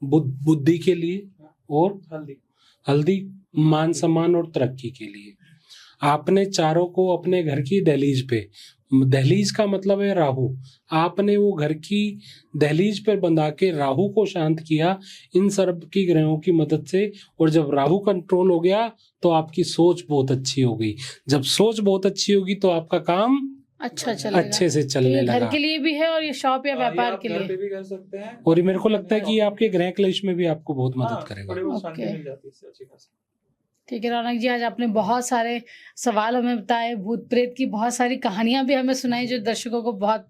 बुद्धि के लिए, और हल्दी मान सम्मान और तरक्की के लिए। आपने चारों को अपने घर की दहलीज पे, दहलीज का मतलब है राहु, आपने वो घर की दहलीज पर बंधा के राहु को शांत किया इन सब की ग्रहों की मदद से। और जब राहु कंट्रोल हो गया तो आपकी सोच बहुत अच्छी हो गई। जब सोच बहुत अच्छी होगी तो आपका काम अच्छा चलेगा, अच्छे से चलने लगा। घर के लिए भी है और ये शॉप या व्यापार के लिए भी कर सकते हैं। और ये मेरे को लगता है कि ये आपके गृह क्लेश में भी आपको बहुत मदद करेगा। ठीक है रौनक जी, आज आपने बहुत सारे सवाल हमें बताए, भूत प्रेत की बहुत सारी कहानियां भी हमें सुनाई जो दर्शकों को बहुत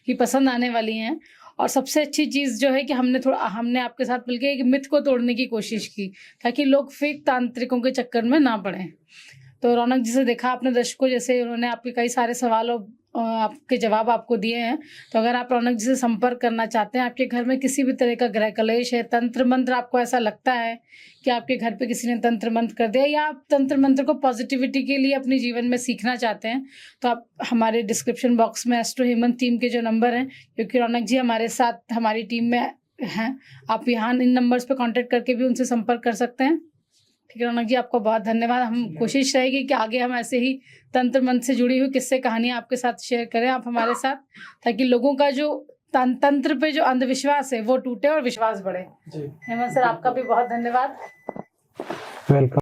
ही पसंद आने वाली हैं। और सबसे अच्छी चीज़ जो है कि हमने आपके साथ मिलकर एक मिथ को तोड़ने की कोशिश की, ताकि लोग फेक तांत्रिकों के चक्कर में ना पड़ें। तो रौनक जी से देखा आपने दर्शकों, जैसे उन्होंने आपके कई सारे सवालों आपके जवाब आपको दिए हैं। तो अगर आप रौनक जी से संपर्क करना चाहते हैं, आपके घर में किसी भी तरह का ग्रह कलेश है, तंत्र मंत्र आपको ऐसा लगता है कि आपके घर पे किसी ने तंत्र मंत्र कर दिया, या आप तंत्र मंत्र को पॉजिटिविटी के लिए अपने जीवन में सीखना चाहते हैं, तो आप हमारे डिस्क्रिप्शन बॉक्स में एस्ट्रो हेमंत टीम के जो नंबर हैं, क्योंकि रौनक जी हमारे साथ हमारी टीम में हैं, आप यहाँ इन नंबर्स पे कांटेक्ट करके भी उनसे संपर्क कर सकते हैं। ठीक है रौनक जी, आपको बहुत धन्यवाद। हम कोशिश रहेगी कि आगे हम ऐसे ही तंत्र मंत्र से जुड़ी हुई किस्से कहानियां आपके साथ शेयर करें आप हमारे साथ, ताकि लोगों का जो तंत्र पे जो अंधविश्वास है वो टूटे और विश्वास बढ़े। हेमंत सर, आपका भी बहुत धन्यवाद। वेलकम।